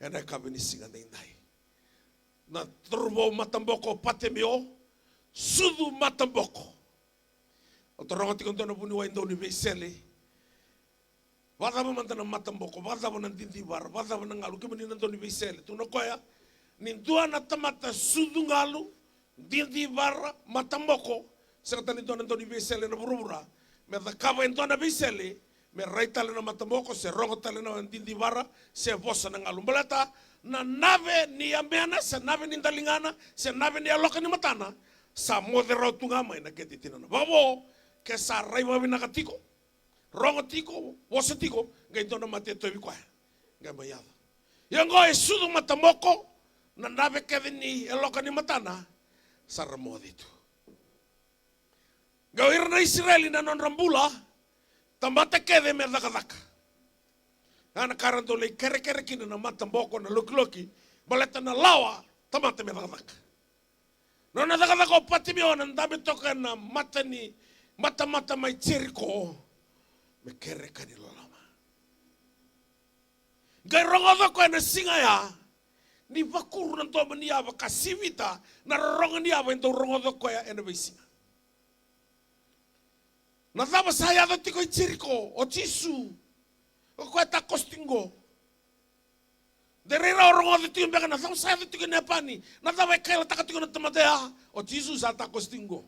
S1: Ena kabini singa na indai. Na turbo matamboko patemio. Sudu matamboko. O torongo tikonto na buni waindo ni beisele. Wadaba mantana matamboko. Wadaba nandindibar. Wadaba nangalu. Kibani nanto ni beisele. Tuna koya. Nindua na tamata sudu ngalu. Dindibar matamboko. Sakata nindua nanto ni beisele na burubura. Me da kaba ento na beisele. Me raitale na matamboko. Se rongo tale na dindibar. Se bosa nangalu. Balata. Na nave ni amena. Se nave ni ndalingana. Se nave ni aloka ni matana. Sa modera tungama ina keti tinana. Babo, ke sa raiva vinakatiko. Rongo tiko, wose tiko, gaitona mate tobi kwa. Gamayada. Yango e sudu matamoko, na nave kedi ni eloka ni matana, sa ramoditu. Gawira na Israeli na non rambula, tamata kede me dakadaka. Ana karanto le kere kina na matamboko na loki, baleta na lawa, tamata me dakadaka. No na daga ko patimio na ndabe toka na matani mata mai Jericho me kere kanilo lama. Gai rongo ko na singa ya ni bakuru na to mania ba kasivita na rongo ni aba ento rongo ko ya ena besinga. Na daba saya do tiko Jericho o Jisu o ko ta kostingo. Derera orang orang itu yang na sama saya itu kena pani. Na tahu kaya tak kena teman dia. O Jesus ata kostingo.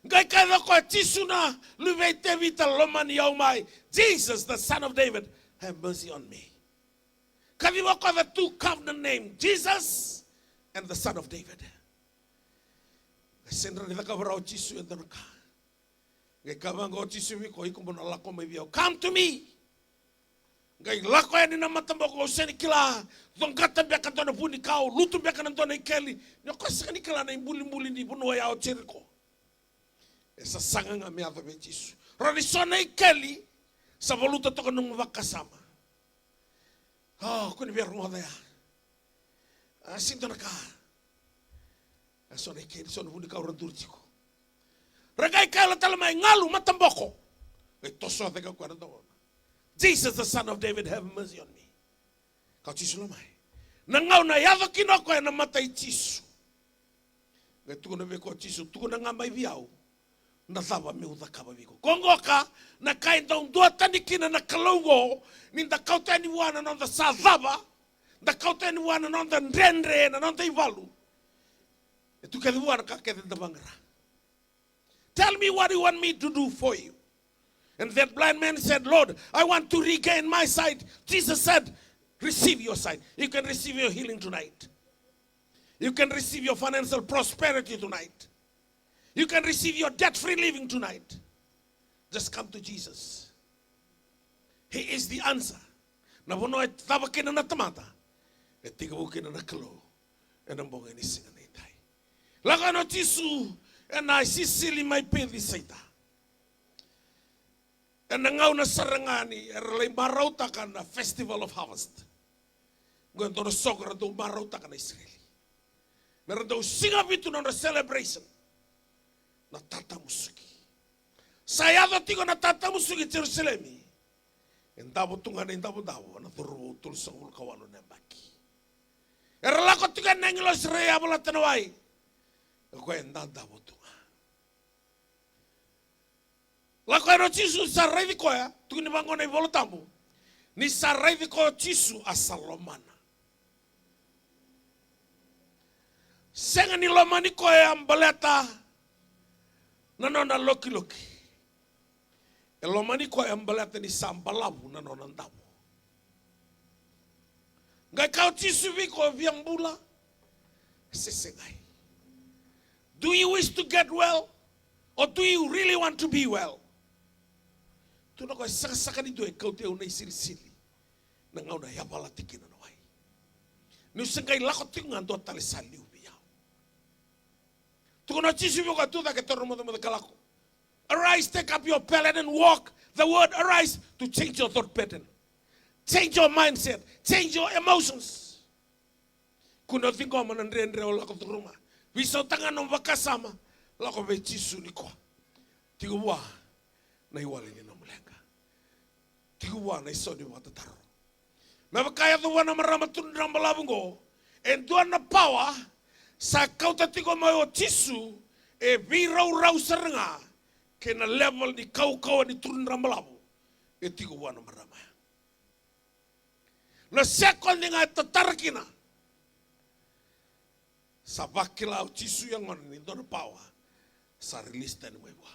S1: Gay kaya ko Jesus na luvete vital lomani yaumai. Jesus, the Son of David, have mercy on me. Kami mo ko the two covenant name, Jesus and the Son of David. Sendra ni takabara o Jesus yang terka. Gay kabang o Jesus ko ikum na lako may biao. Come to me. Gay lako yan na matamboko seni kila. Dong kata biya kanto na puni kao. Lutu biya kanto na ikeli. Nyo kasi ka ni kila na imbuli ni puno ya o Jericho. Esa sanga nga miata be Jisu. Rani so na ikeli. Sa voluta toka nung wakasama. Oh, kuni biya rungo daya. Sinto na ka. So na ikeli. So na puni kao ranturjiko. Ragay kala talamay ngalu matamboko. Ito so teka kwa na doon. Jesus, the Son of David, have mercy on me. Kau Jisu lamay. Nangaw na yado kinoko na matay Jisu. Ngay tuko na beko Jisu, tuko na nga may biyaw. Nataba mi uda kaba biko. Kongo ka, na kain taong dua tanikina na kalungo, ninda kau tani wana nonda sadaba, da kau tani wana nonda ndrenre na nonda ivalu. Ito kaya wana ka kaya bangara. Tell me what you want me to do for you. And that blind man said, Lord, I want to regain my sight. Jesus said, receive your sight. You can receive your healing tonight. You can receive your financial prosperity tonight. You can receive your debt-free living tonight. Just come to Jesus. He is the answer. Na vono e tava kena na tamata. E tiga wo kena na kalo. E na mbonga ni singa na itai. Laka no tisu e na sisili mai pevi saita. E na ngau na sarangani e ralai marautaka na Festival of Harvest. Ngau tono sokra do marautaka na Israeli. Meron daw singa bitu na celebration. Na tata musuki. Sayado tigo na tata musuki Jerusalemi. Endabo tunga na endabo dabo na turu tul sangul kawalo na baki. Erala ko tiga na ngilos rea bola tanawai. Ko endabo tunga. La ko no Jisu sarai di ko ya, tugi ni bango na ibolo tambu. Ni sarai di ko Jisu asalomana. Senga ni lomani ko ya ambaleta. Nanona loki. Elomani ko ambaleta ni sambalabu nanona ndabu. Ngai kau Jisu viko viambula. Sesengai. Do you wish to get well? Or do you really want to be well? Tu na ko saka ni doe kau te una sili. Na ngau na yabala tikina no ai. Ni sengai lako tinga ndo tale saliu biau. Tu kono Jisu viko tu da ke toro mo kalako. Arise, take up your pallet and walk. The word arise to change your thought pattern. Change your mindset. Change your emotions. Kuno thingo manandre o lako turuma. Viso tanga no vakasama. Lako ve Jisu ni ko. Tiguwa na iwali ni no mulenga. Tiguwa na isoni watataro. Mabakaya tuwa na marama tundrama labungo. And doa na power sa kauta tigo mo Jisu e virau saranga. Kena level ni kau ni turun ramalabu. E tigo wana marama. Na second nga tatarakina. Sa bakila Jisu yang on ni dona power. Sa release tani wewa.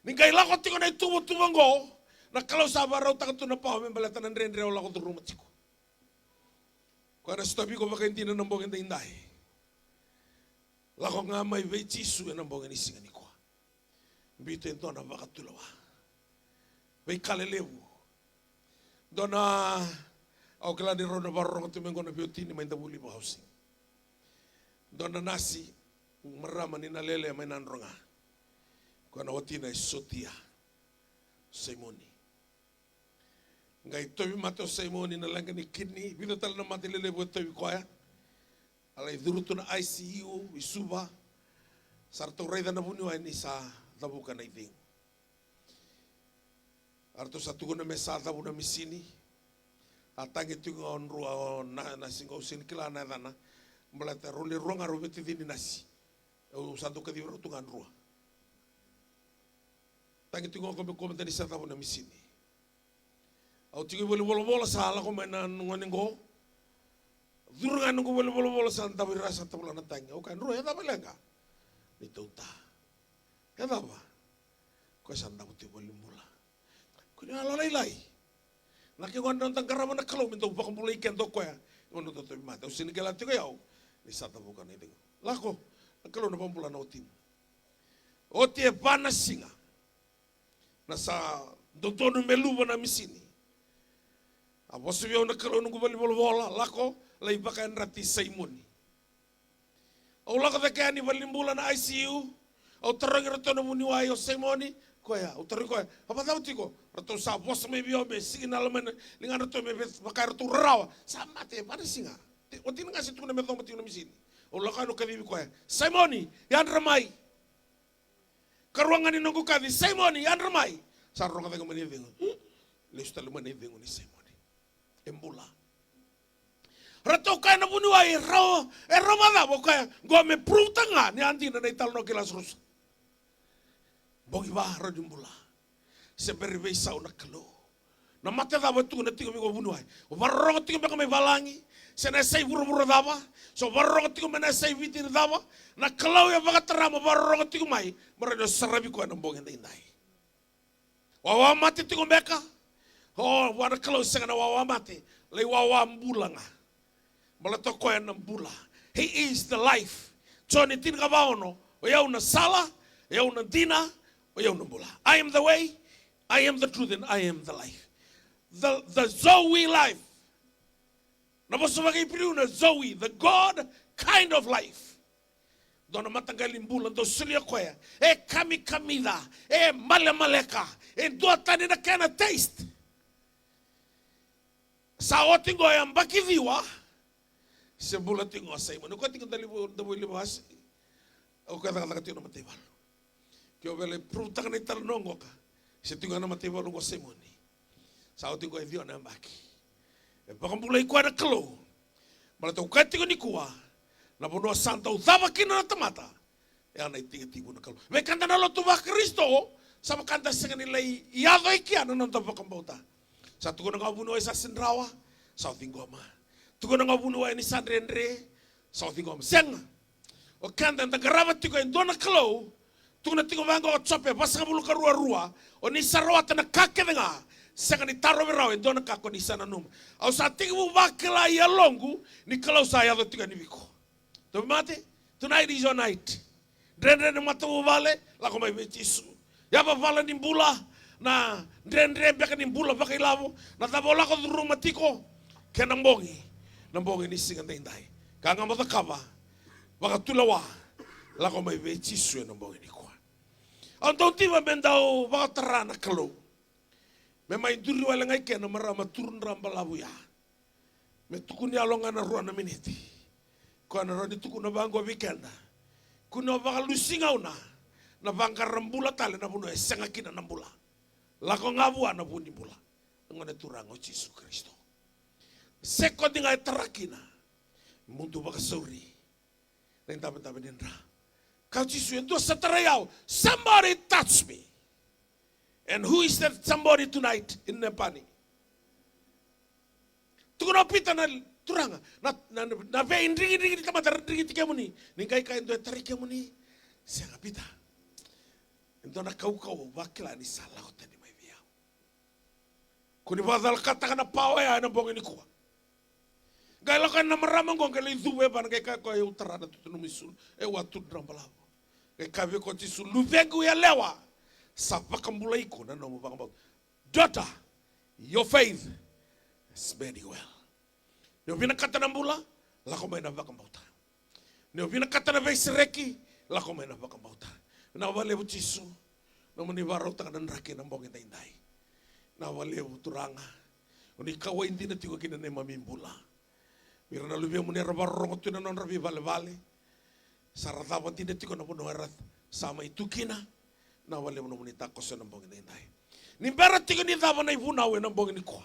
S1: Ningai lako tigo na tubo ngo. Na kalau sa barau taka tu na power membalatan andre o lako tu rumah tigo. Ko na stobi ko baka hindi na nambong indai. Lako nga may ve Jisu na nambong ni singa ni ko. Bito ito na makatulawa. May kalelewu. Doon na ako kala ni Ron Navarro ng tumengo na beauty ni may tabuli mo housing. Doon na nasi, marama ni nalele may nanro nga. Kung nawati na isotia. Simoni. Ngay tobi mato Simoni na lang ni kidney. Bito tala na matilelewu tobi ko ya. Alay duruto na ICU, isuba. Sarto reda na bunuay ni sa tabukan na iting. Arto sa tugon na mesa tabu na misini. Atangi tugon on rua na singo sin kila na dana. Malata roli ruang aro beti dini nasi. O santo ka di ro tungan rua. Tangi tugon ko ko tani sa tabu na misini. Au tigi bolo sa ala ko mena ngonengo. Durungan ko bolo sa tabu rasa tabu na tangi. O kan rua ya tabu lenga. Nitauta. Kenapa? Kau sanda putih boleh mula. Kau ni alalai. Nak kau nonton tangkara mana kalau minta upah mulai ikan toko ya. Kau nonton tu mata. Usin kelat tu kau. Ni satu bukan itu. Lako. Kalau nampak mula nautin. Otie panas singa. Nasa dontonu melu wana misini. Apa sebab nak kalau nunggu balik bola. Lako. Lai pakai rati Simoni. Allah kata kaya ni balik mula na ICU. O tarang rato na muniway o Simoni, koya, o tarang koya. Apa tahu tiko? Rato sa bos may biyo me sige na laman lingan rato me bakar rato rawa. Sama te pada singa. O tin nga situ na metong mati na misini. O lakano kadibi koya. Simoni, yan ramay. Karuangan ni nunggu kadi Simoni, yan ramay. Sa ro kata kamani dingo. Lista luman ni dingo ni Simoni. Embula. Rato kaya na muniway raw ramada bo kaya go me prove tanga ni anti na ital no kilas rus. Bogi ba rajumbula. Seberbe sa una kalo. Na mate da betu na tigo mi go bunuai. O barro tigo me kame balangi. Se na sei buru dava. So barro tigo me na sei vitir dava. Na kalau ya baga terama barro tigo mai. Mara sarabi ko na bogi ndai. Wawa mate tigo meka. Oh, wana kalau senga na wawa mate. Le wawa mbulanga. Malatoko ya nambula. He is the life. Choni tin kabaono. O yau na sala. Eu na dina, o eu na bula. I am the way, I am the truth, and I am the life. The Zoe life. Na bosa wakai priu na Zoe, the God kind of life. Dona matanggaling bulan do sulia koya. Kami kamida, male maleka, dua tani na kena taste. Sa otingo yang baki viwa, sebulan tingo asai. Manu kau tingo dali libas, aku kata tingo matibal. Kau beli perutak ni talnongo ka, se tingo na matibal ungo semoni. Sa otingo yang viwa na baki. Bakang bulai kuah na kelo, malah tu kau tingo ni kuah. Na bono santa udava kina na tamata. Na itiga-tigo na kalo. May kanta na lo tuwa Kristo, sama kanta sa kanila iado ikiano ng tawa kambauta. Sa tuko na nga buno ay sa Sinrawa, sa utingo ama. Tuko na nga buno ay ni San Rendre, sa utingo ama. Senga, o kanta na garabat tiko yung doon na kalo, tuko na tiko vango o tsope, basa nga bulo karua-rua, o ni sarwa ta na kake na nga, sanga ni taro berao yung doon na kako ni sana num. Au sa tiko mo bakila ialongu, ni kalau sa iado tiko ni biko. Tapi mate, tonight is your night. Dren mata vale, la como Jesus. Ya pa vale ni bula na dren beka ni bula baka ilavo, na tabola ko rumah tiko, ke nambongi ni singa tendai. Kanga mata kaba, baka tulawa, la como Jesus nambongi ni kwa. Antau tiba bendau baka terana kalo. Memang duri wala ngai ke na marama turun rambalabu ya. Me tukuni alonga na ruana miniti. Kuna rodi tu kuna bango weekenda. Kuna baka lusinga una. Na bangka rambula tale na buno esenga kina nambula. Lako ngabua na buni bula. Ngone turango Yesus Kristo. Seko dinga tarakina. Mundu baka sauri. Nenta nendra. Kau Yesus yang dosa terayau. Somebody touch me. And who is that somebody tonight in Nepani? Tukuna pita na turanga na ve indringi di kamata indringi tike muni ningai kai ndo tarike muni sianga pita ndo na kau wakila ni sala hote ni mai via kuni badal kata kana pawa ya na bongi ni kuwa gai lokan na marama ngong kali zuwe ban gai ka ko utara na tutunu misul watu drambalawo gai kave ko tisu luvengu ya lewa sapa kambulai ko na no bang daughter your faith has made you well. Neo vina kata na mbula, lako may nabaka mbauta. Neo vina kata na vaisireki, lako may nabaka mbauta. Na wale bu Jisu, na manibaro ta kanan raki na mbong inday. Na wale bu turanga, uni kawa hindi na tigo kina na mamimbula. Mira na lubia muni rabarong tu na non rabi vale. Sarata pati na tigo na puno erat sama itu kina, na wale mo muni takos na mbong inday. Nimbara tigo ni dava na ibunawe na mbong ni kwa.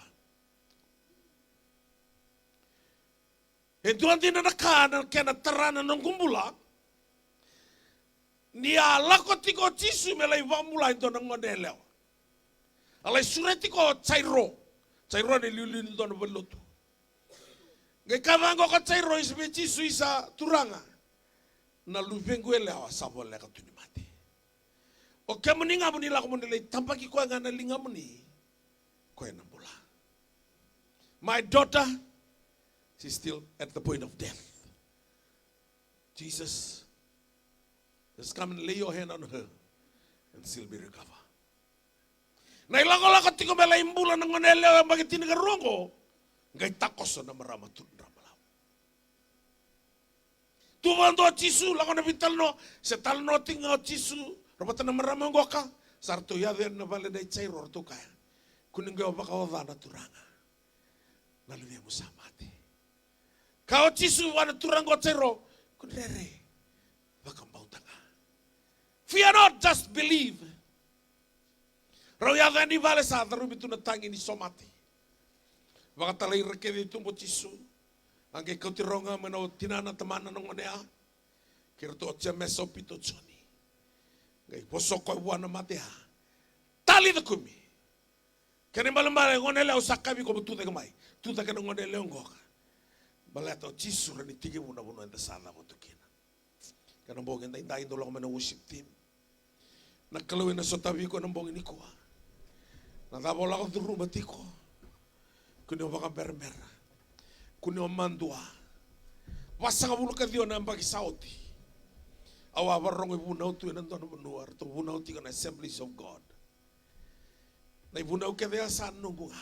S1: Tuan tina nakana kena terana nong kumbula. Ni ala ko tiko Jisu melai vamula itu nong ngodelew. Alai sureti ko cairo ni liulin itu nong belotu. Ngai kavango ko cairo isbe Jisu isa turanga. Na luvengu elewa sabo leka tuni mati. O kemuni ngamuni la kumunile tampaki ko ngana lingamuni. Ko enambula. My daughter, she's still at the point of death. Jesus, just come and lay your hand on her and she'll be recovered. Na ilango-lango tiko mela imbula ng ngonele ang bagay tinigarungo, ngay takos na maramatun ramalaw. Tuwando at Jisu, lango na bitalno, sa talno tinga at Jisu, rapatan na maramango ka, sarto yadir na bala na itsayro to kaya, kuning gawa baka wala na turanga, nalunya mo sa mati. Kau Jisu wana turango cero kunere bakambau tanga. Fear not, just believe. Raya ni vale sa tarubi tu na tangi ni somati. Baka talay rekedi tumbo Jisu. Angke kau tironga meno tinana temana nongonea. Kirto ocha meso pito choni. Ngai posoko wana matea. Tali de kumi. Kani malambale ngonele osakabi ko butu de gamai. Tu ta kana ngonele ngoka. Balata Jisu rani tigi muna enda sana mo tukina. Kana bongin da inday dolong mena worship team. Nakalawin na sotabi ko ng bongin ni ko. Natabola ko duru batiko. Kuno baka berber. Kuno mandua. Wasa ka bulu ka dio na mbagi sauti. Awa warong ibunau tu nan tono benuar tu bunau tiga na Assemblies of God. Na ibunau ke dia san nunggunga.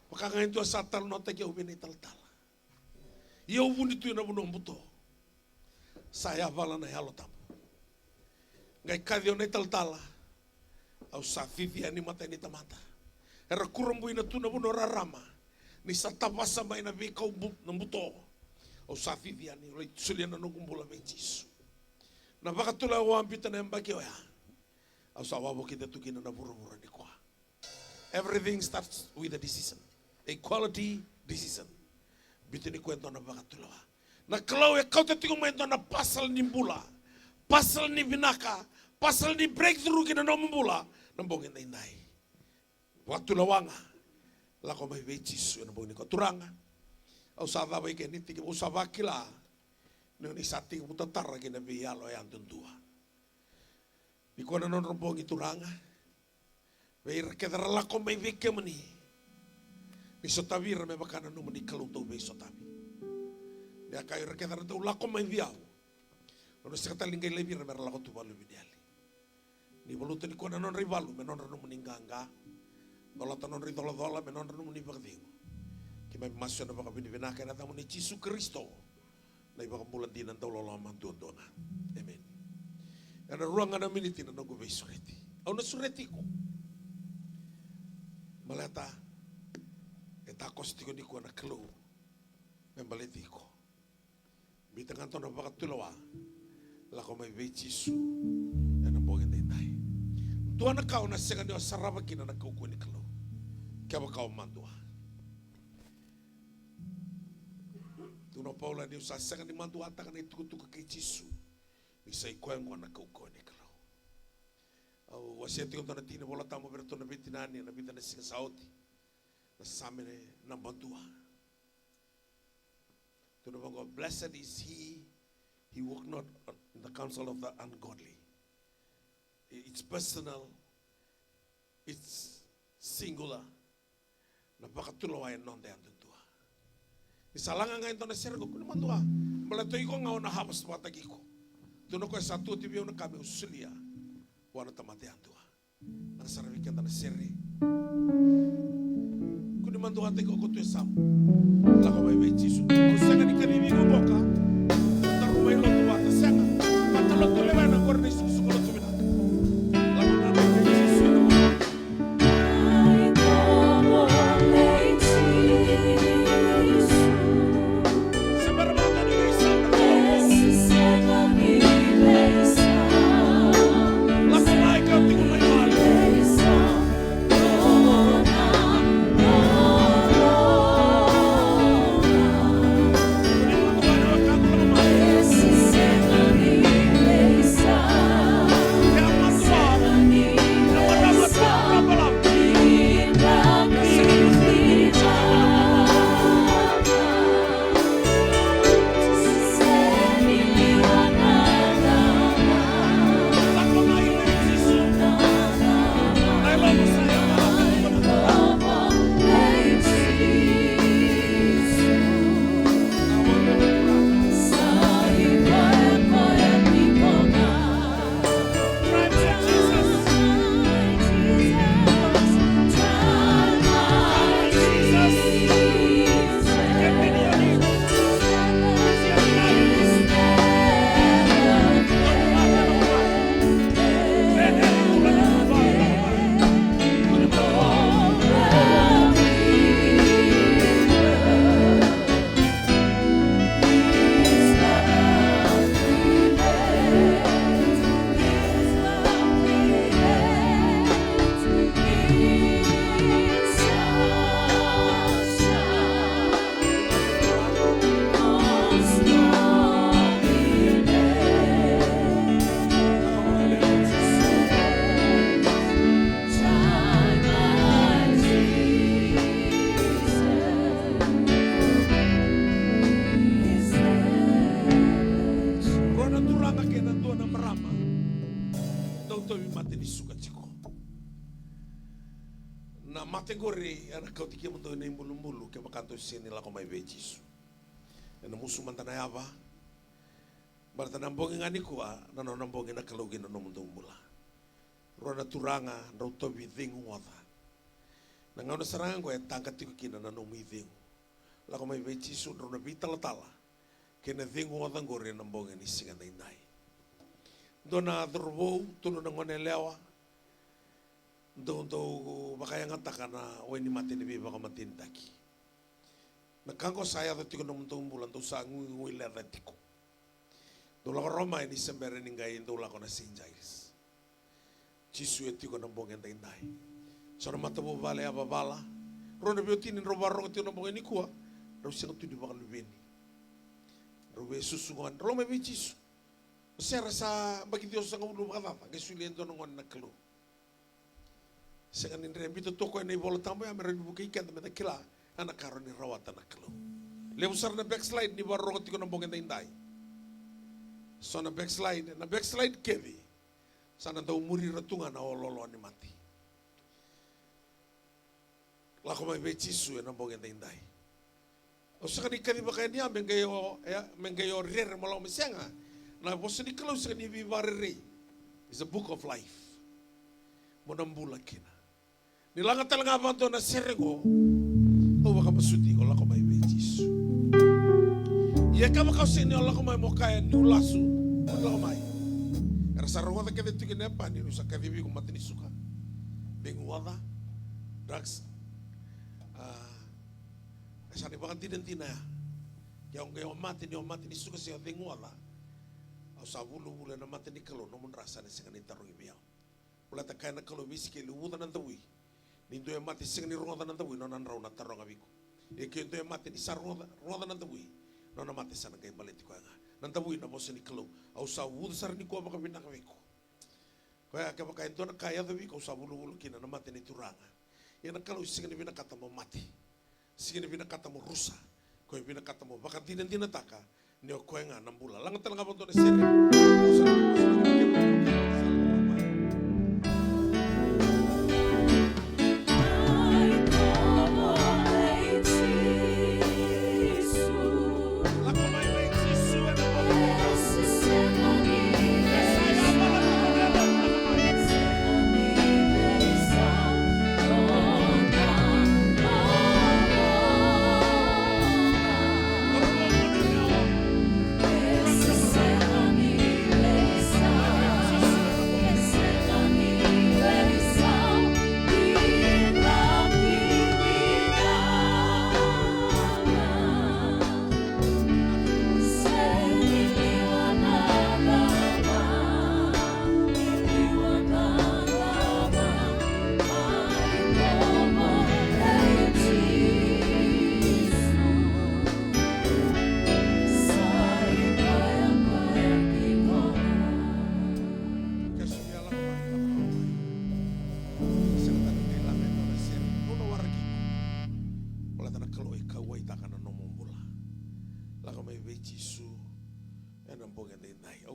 S1: Maka ngain tu asatal nota ke ubini tal-tal. Ia ubuni tu na bunau buto. Saya vala na halo tamu. Ngai kadio na tal-tal. Au safifi ani mata ni tamata. Era kurumbu ina tu na bunau rarama. Ni satapasa mai na vikau na buto. Au safifi ani oleh suliana nungumbula bejisu. Na bakatula wampita na mbaki oya. Au sawabu kita tukina na buru-buru ni kwa. Everything starts with a decision. A quality decision. Bitu ni kwento na bakatula. Na kalau ya kau tetingu maento na pasal ni mbula. Pasal ni binaka. Pasal ni breakthrough kina na mbula. Nambongin na inay. Waktu lawanga. Lako may bejisu. Nambongin ko turanga. Au sawabu ikan niti. Au sawabu kila. Nung isati ko tatara kina biyalo yan tundua. Di ko na non rompong ituranga. Beir kedara lako may vike mani. Bisotabi rame bakana no mani kalunto bisotabi. Dia kayo kedara to lako may viaw. Ono sekata lingay lebi rame lako tu balu bidiali. Ni boluto ni ko na non rivalu menon no mani ganga. Dolata non ridolodola menon no mani bagdingo. Kimay masyo na baka binibinaka na tamo ni Jesu Kristo. Na ibang bulan din ang taulalaman doon. Amen. Ada ruangan na miniti na nagubay sureti. Au na sureti ko. Malata. Etakos tiko ni ko na kalo. Membaliti ko. Bitang anto na bakatulawa. Lako may bejisu. Yan ang bogin na inay. Tuwa na kao na siya kanyo sarabagin na nagkukuha ni kalo. Kaya ba kao mandua. Tuno Paula ni usasangan ni mantu ata kana itukutuka kay Jesu. Isa ikuan ko na kauko ni kalau. Au wasiati ko na tini bola tamo berto na bitinani na bitana singa sauti. Na samene na bantua. Tuno bango blessed is he walk not in the counsel of the ungodly. It's personal. It's singular. Na bakatulawa non de antu. Isalangan ngayon to na sergo kuno mantua. Malato iko nga na habas patagi ko. Tuno ko satu tibio na kami usulia. Wana tamate antua. Nang sarawikan na seri. Kuno mantua te ko tu sam. La ko may Jesu. Ko sanga ni kanini ko boka. Tarumay lo tuwa ta sanga. Patalo to lewa na korni susu ko tumina. La ko na Jesu. Mategori anak kau tikia untuk ini bulu-bulu ke bakanto sini lah kau mai bejisu. Dan musuh mantan ayaba. Barta nambongi ngani kuwa na no nambongi na kalugi na nomundo mula. Rona turanga na utobi dhingu wata. Na ngauna saranga ko tangka tiku kina na nomu dhingu. Lako mai vechi su rona vitala tala. Kena dhingu wata ngore nambongi ni singa na indai. Dona drobo tunu na ngone lewa. Do bakaya ngataka na weni mati ni biba kamati ndaki. Na kango saya da tiko nomundo mula do sa ngui le da tiko. Dola Roma ini sembere ningai dola kona Saint Giles. Jisu etiko na bongen dai. Sora matabu vale ababala. Rona biotini roba rongo tino bongen ikua. Rausia tu di bakal lubeni. Robe susungan Roma bi Jisu. Sera sa bagi Dios sa ngulu bakata ke suliendo ngon nakelo. Sengan indre bito toko nei bola tambo ya meredi buki kan meta kila anak karoni rawatan nakelo. Leusar na backslide ni barongo tiko na bongen dai. So na backslide kevi sana tau muri ratunga na ololo ni mati. Lako mai be Jisu na bongen dai. O saka ni kevi bakaya ni mengayo rere malau mesenga na bosni kalau saka ni vivarere is a book of life. Monambula kina. Nilanga talanga banto na serego o baka masuti ko lako mai be Jisu. Ia kama kau sini Allah kau mai mokaya ni ulasu, Allah kau mai. Rasa rawat kita tu kena apa ni nusa kadibi kau mati ni suka. Benguada, drugs, asal ni bakan tidak tina. Yang mati ni suka siapa benguada. Asal bulu na mati ni kalau nomun rasa ni sengan itarungi biau. Ulah tak kena kalau biski luwutan nantawi. Nindu yang mati sengan irungan nantawi nonan rauna tarong abiku. Ikintu yang mati ni sarungan nantawi. Nona mate sana kay balit ko nga. Nantabuin na mo sa niklo. Au sa wud sar ni ko baka binakaweko. Kaya ka ito na kaya dawi ko sa bulu-bulu kina na mate ni turanga. Yan ang kalau sige ni binakata mo mati. Sige ni binakata mo rusa. Ko binakata mo baka tinataka ni o ko nga nambula. Lang talaga mo to na sire.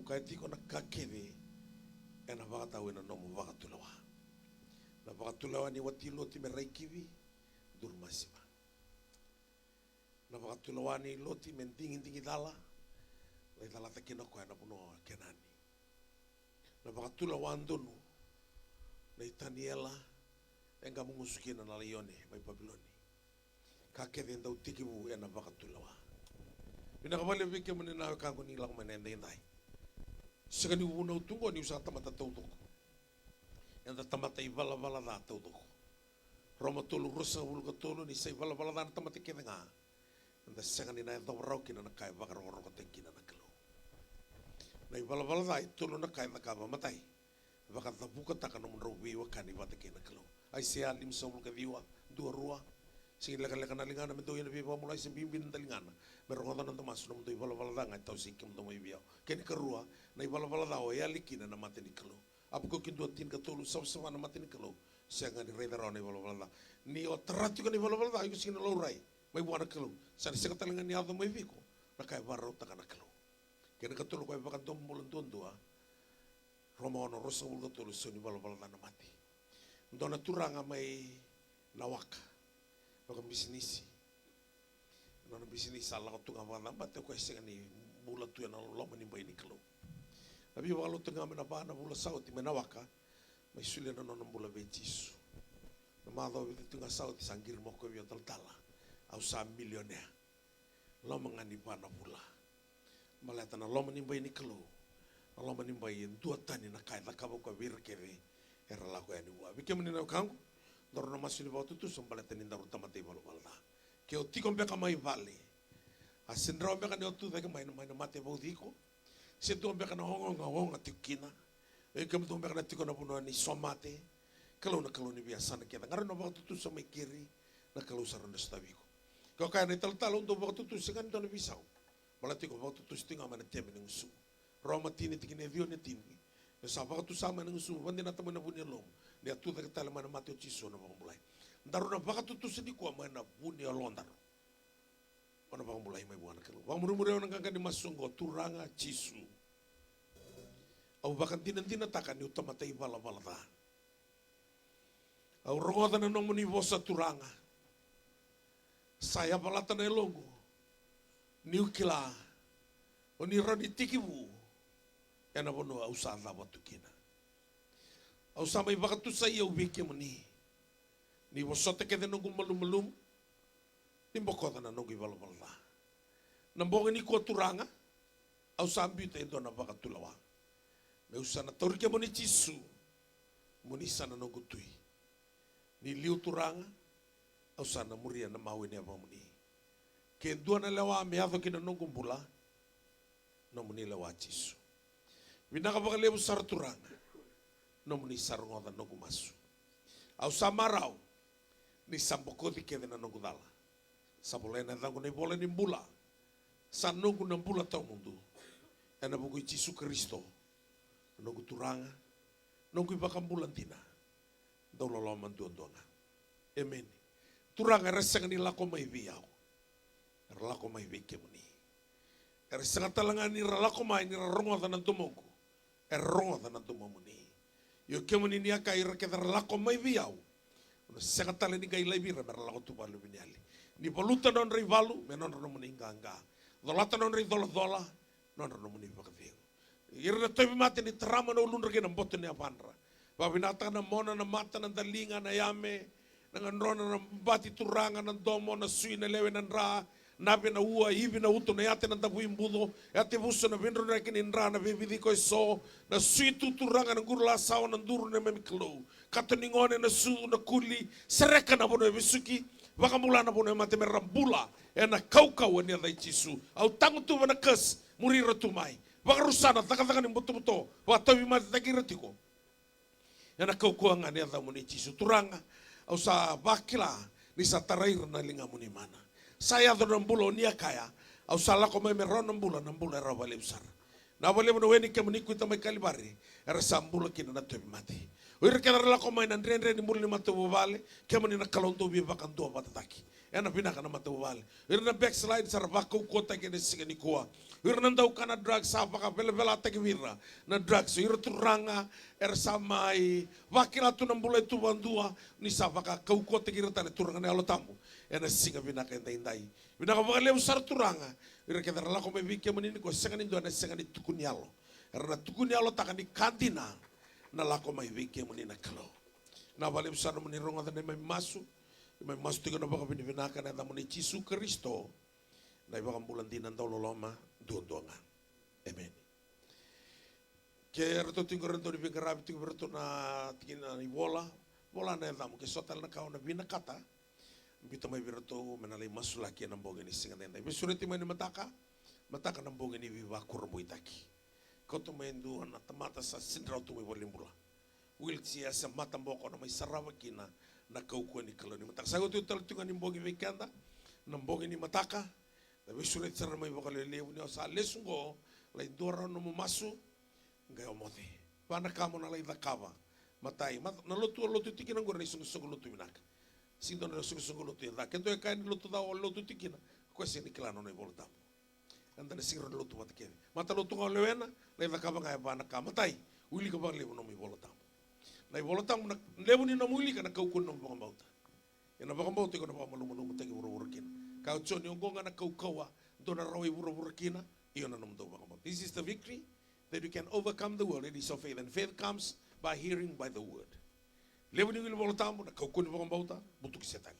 S1: Kaya di ko nakakiri na bakatawin na nomo bakatulawa. Na bakatulawa ni watilo ti meray kiwi durmasima. Na bakatulawa ni loti mentingin-tingin dala lay dala ta kinakuha na puno kenani. Na bakatulawa andonu na itaniela enga mungusukin na layone may Babiloni. Kakiri daw tikibu na bakatulawa. Pinakabali bigyan mo nila kako nilang manenday-nday. Sekali unau tunggu ni usah tamata tautuk. Yang tamata ibala-bala da tautuk. Roma tolu rusa ulu tolu ni sai bala-bala da tamata kenga. Anda sekali na da rau kina na kai bakar oro ko tekina na kelo. Na ibala-bala da tolu na kai na kaba matai. Bakar da buka takana mun robi wa kani bata kena kelo. Ai sia lim somul ka viwa dua rua. Sing leka-leka na lingana mento yana biwa mulai sembimbin talingana. Merongotan na tamas no mento ibala-bala da ngai tau sikim to mai biao. Keni kerua na ibala-bala da o ya likina na mate ni kelo. Apu ko kindu tin ka tolu sama na mate ni kelo. Sianga ni reda ro na ibala-bala da. Ni o teratu kan ibala-bala da iku sing lo rai. Mai buana kelo. Sa sing talingan ni ado mai viko. Na kai barro takana kelo. Keni ka tolu ko bakan tom mulan tondua. Roma ono rosa ul ka tolu so ni ibala-bala da na mate. Dona turanga mai nawaka. Baka bisnis. Nona bisnis salah ko tunga mga lambat ko kasi ni bula tu na loma ni bai ni kalo. Nabi walo tengah mena bana bula sauti mena waka mai sule na non bula be Jisu. Na mado bi tengah sauti sanggir mo ko bi tala. Au sa milioner. Loma ngani bana bula. Malata na loma ni bai ni kalo. Loma ni bai dua tani na kai la kabo ko vir keve. Era la ko ani wa. Bike meni na kangu. Doro na masuli ba tutu sombala tani ndaru tamate balo balda. Ke o tiko mbeka mai vale. A sendra mbeka ne o tu deke mai na mate bo diko. Se tu mbeka na honga tikina. E ke mtu mbeka na tiko na puno ni somate. Kalau ni biasa na kita. Ngara no ba tutu sa mai kiri na kalau saranda stabiko. Kau kaya na tal untuk ba tutu sekan to na bisau. Malati ko ba tutu stinga mana teme ng su. Roma tini tikine dio ne tini. Sa ba tu sama ng su wandi na tamo na bunya lom. Dia tu da tala mana mate o chiso na ba mulai. Daru na ba tutu sedi ko mana bunya londar. Mana ba mulai mai buana kelo. Wa murumure on nganga di masungo turanga chisu. Au bakan tina takan ni utama tai bala da. Au rogoda na no muni vosa turanga. Saya balata na longo. Niukila. Oni roni tikibu. Ena bono au sa la batukina. Au sa mai bakatu sa ia ubike muni. Ni vosote ke de nongu malum. Ni bokoda na nongu bala. Nambonga ni ko turanga. Au sa ambite ndo na bakatu lawa. Me usana torike muni chisu. Muni sana nongu tui. Ni liu turanga. Au sana muria na mau ni apa muni. Ke dua na lewa me ado kina nongu bula. No muni lewa chisu. Vinaka baka lewu sar turanga. No muni sar ngoda nongu masu. Au samarau. Ni sambokoti ke na nongu dala. Sabolena dangu ni bola ni bula. Sa nongu na bula tau mundu. Ena buku Jisu Kristo. Nongu turanga. Nongu ibaka bulantina. Daulo lo manduandonga. Amen. Turanga resanga ni lako mai viau. Lako mai vike muni. Resanga talanga ni lako mai ni rongo tanan tumongu. Rongo tanan tumomuni. Yo kemuni ni aka ira ke lako mai viau. Sanga tala ni kai lai bira mer lako tu balu biniali. Ni poluta non rivalu me non no muni nganga. Dolata non ri dola non no muni bakavio. Ira tobi mate ni trama no lunra ke na bote ni apanra. Wa binata na mona na mata na dalinga na yame. Nanganrona na bati turanga na domo na sui na lewe na nra. Nabe na ua hivi na uto na yate na tapu imbudo. Yate buso na vindro na kini nra na vividi ko so. Na sui tu turanga na guru la sawa na nduru na memiklo. Kato ningone na su na kuli. Sereka na bono e visuki. Wakamula na bono e mate me rambula. E na kaukau ni adai chisu. Au tangu tu wana kas. Murira tumai. Wakarusana taka ni buto. Watobi mate takiratiko. E na kaukau nga ni adai muni chisu. Turanga. Au sa bakila ni sa tarair na linga muni mana. Saya do nambulo nia kaya. Au sa lako mai meron nambula era wale usar. Na wale mo weni ke muni kuita mai kalibari. Era sambula kina na tebi mati. Uir ke lako mai nan ren ni muli mate wale. Ke muni na kalonto bi bakan do patataki. Ena bina kana mate wale. Uir na backslide sa bako kota ke ne siga ni kuwa. Uir na ndau kana drugs sa baka bela teki vira. Na drugs uir turanga er samai wakila tu nambula tu bandua ni sa baka kau kota kira tale turanga ne alotamu. Ena singa bina ka indai. Bina ka baka leu sar turanga. Uir ke dara lako mai bike menini ko senga ni do na senga ni tukunialo. Erna tukunialo takani kantina na lako mai bike menina kalo. Na vale usar meni ronga tane mai masu. Mai masu tiga na baka bini vinaka na meni Jisu Kristo. Na baka bulantina ndau loloma duondonga. Amen. Ke rato tingo rento di bingarabi tingo rento na tingina ni bola na damu ke sotal na kau na bina kata. Bita mai birato menalai masu laki na mbonge ni singa nenda. Besureti mai ni mataka na mbonge ni viva kurbo itaki. Koto mai ndu na tamata sa sindrau tu mai bolimbula. Wiltsia sa mata mboko na mai sarawa kina na kau ni kaloni mataka. Sago tu tal tinga ni mbonge vikenda na mbonge ni mataka. Na besureti sa mai bakale leu ni sa lesungo lai dora no masu ngai omote. Wana kamo na lai dakava. Matai na lotu tikina ngora ni sungu lotu binaka. Sinto na sungu lotu da kento e kaini lotu da o lotu tikina ko se ni klano na volta anda na singro lotu matke mata lotu ga lewena le va ka banga ba na ka matai uli ka ba le no mi volta na volta na lebu ni no muli kana ka ku no ba mauta ena ba mauta ko na ba malu malu mutaki uro uro kina ka choni ongonga na ka kawa do na rawi uro uro kina This is the victory that we can overcome the world. It is of faith, and faith comes by hearing by the word. Levo ni wilbo tamu na kaukuni wong bauta butuk setan.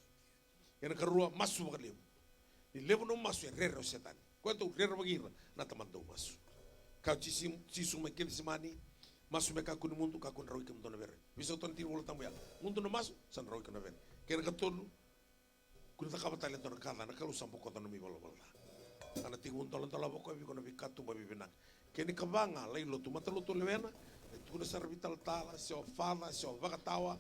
S1: Yana karua masu wak levo. Ni levo no masu ya rero setan. Ko tu rero bagira na tamando masu. Kau cisu me kele semani masu me kakuni mundu kakun roi ke mutona vere. Bisa ton ti wol tamu ya. Mundu no masu san roi ke na vere. Kena katolu kuna takabata le ton kala na kalu sampo ko ton mi bolo bolo. Ana tingun tolong tolong pokok bi kono bikatu babi benang. Kini kabanga lai lo tu mata lo tu lewena. Tu kuna sarvital tala sio fala sio vakatawa.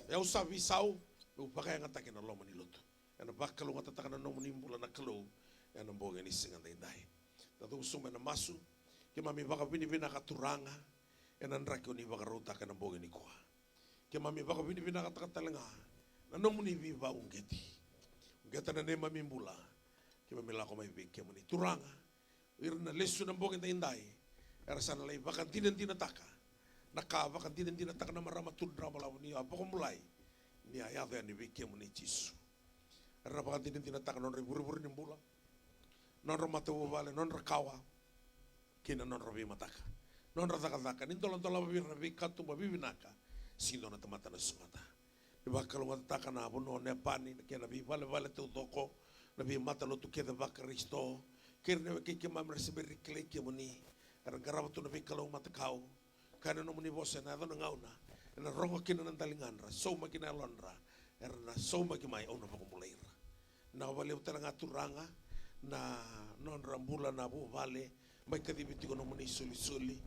S1: Ya usavi sau lu pakai ngata kena lo mani lo tu. Ana bakalu ngata takana no mani mbula na kalo. Ana boga ni singa dai. Tatu sume na masu. Kema mi baka bini bina katuranga. Ana nraki oni baka rota kana boga ni koa. Kema mi baka bini bina katakalenga. Na no mani viva ungeti. Ungeta na nema mi mbula. Kima mila ko mai beke mani turanga irna lesu na bogen indai era sana lai bakan tinan taka naka bakan tinan taka na marama tudra malaw ni apa ko mulai ni ayada ni beke mani jisu era bakan tinan taka non ribur ni mbula non romate vale non rakawa kina non robi mataka non rataka nin tolong babi rabi katu babi binaka sino na tamata na sumata ibakalo mataka na bono ne pani kena bi vale tu toko nabi mata lo tu keda bakaristo kirne ke mam receber klek ke moni era garaba tu nabi kalau mata kau kana no moni bosa na do ngauna na rongo kina nan talingan ra so makina lonra era na so makimai ono pa kumulaira na vale utara ngaturanga na non rambula na bu vale mai kadibiti ko no moni suli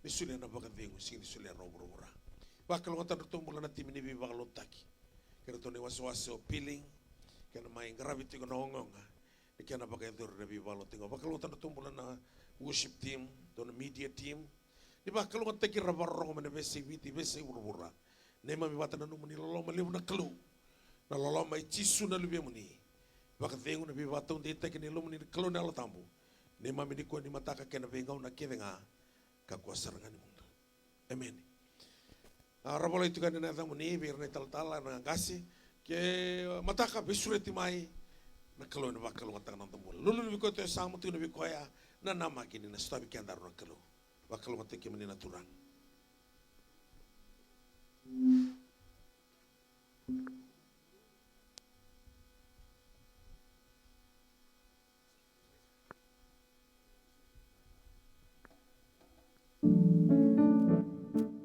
S1: ni suli na baka vengo sini suli robura bakalo ngata to mula na timini bi bakalo taki kero to ne waswaso peeling kena mai gravity ko nongonga kena pakai dur nabi balo tingo bakal utan tumbula na worship team don media team di bakal utan teki rabarong mana besi biti besi urubura nema mi bata nanu muni lolo maliu na kelu na lolo mai cisu na lubi muni bakal tengu nabi bata undi teki ni lo muni kelu na lo tambu nema mi di ko ni mataka kena vengau na kevenga kakuasa ngani mundo amen rabola itu kan na muni bir na tal na gasi ke mataka bisureti mai na kalo na bakalo ngata nang tambul lulu bi ko to samu tu bi ko ya na nama kini na stabi kan daru na kalo bakalo ngata ke menina turang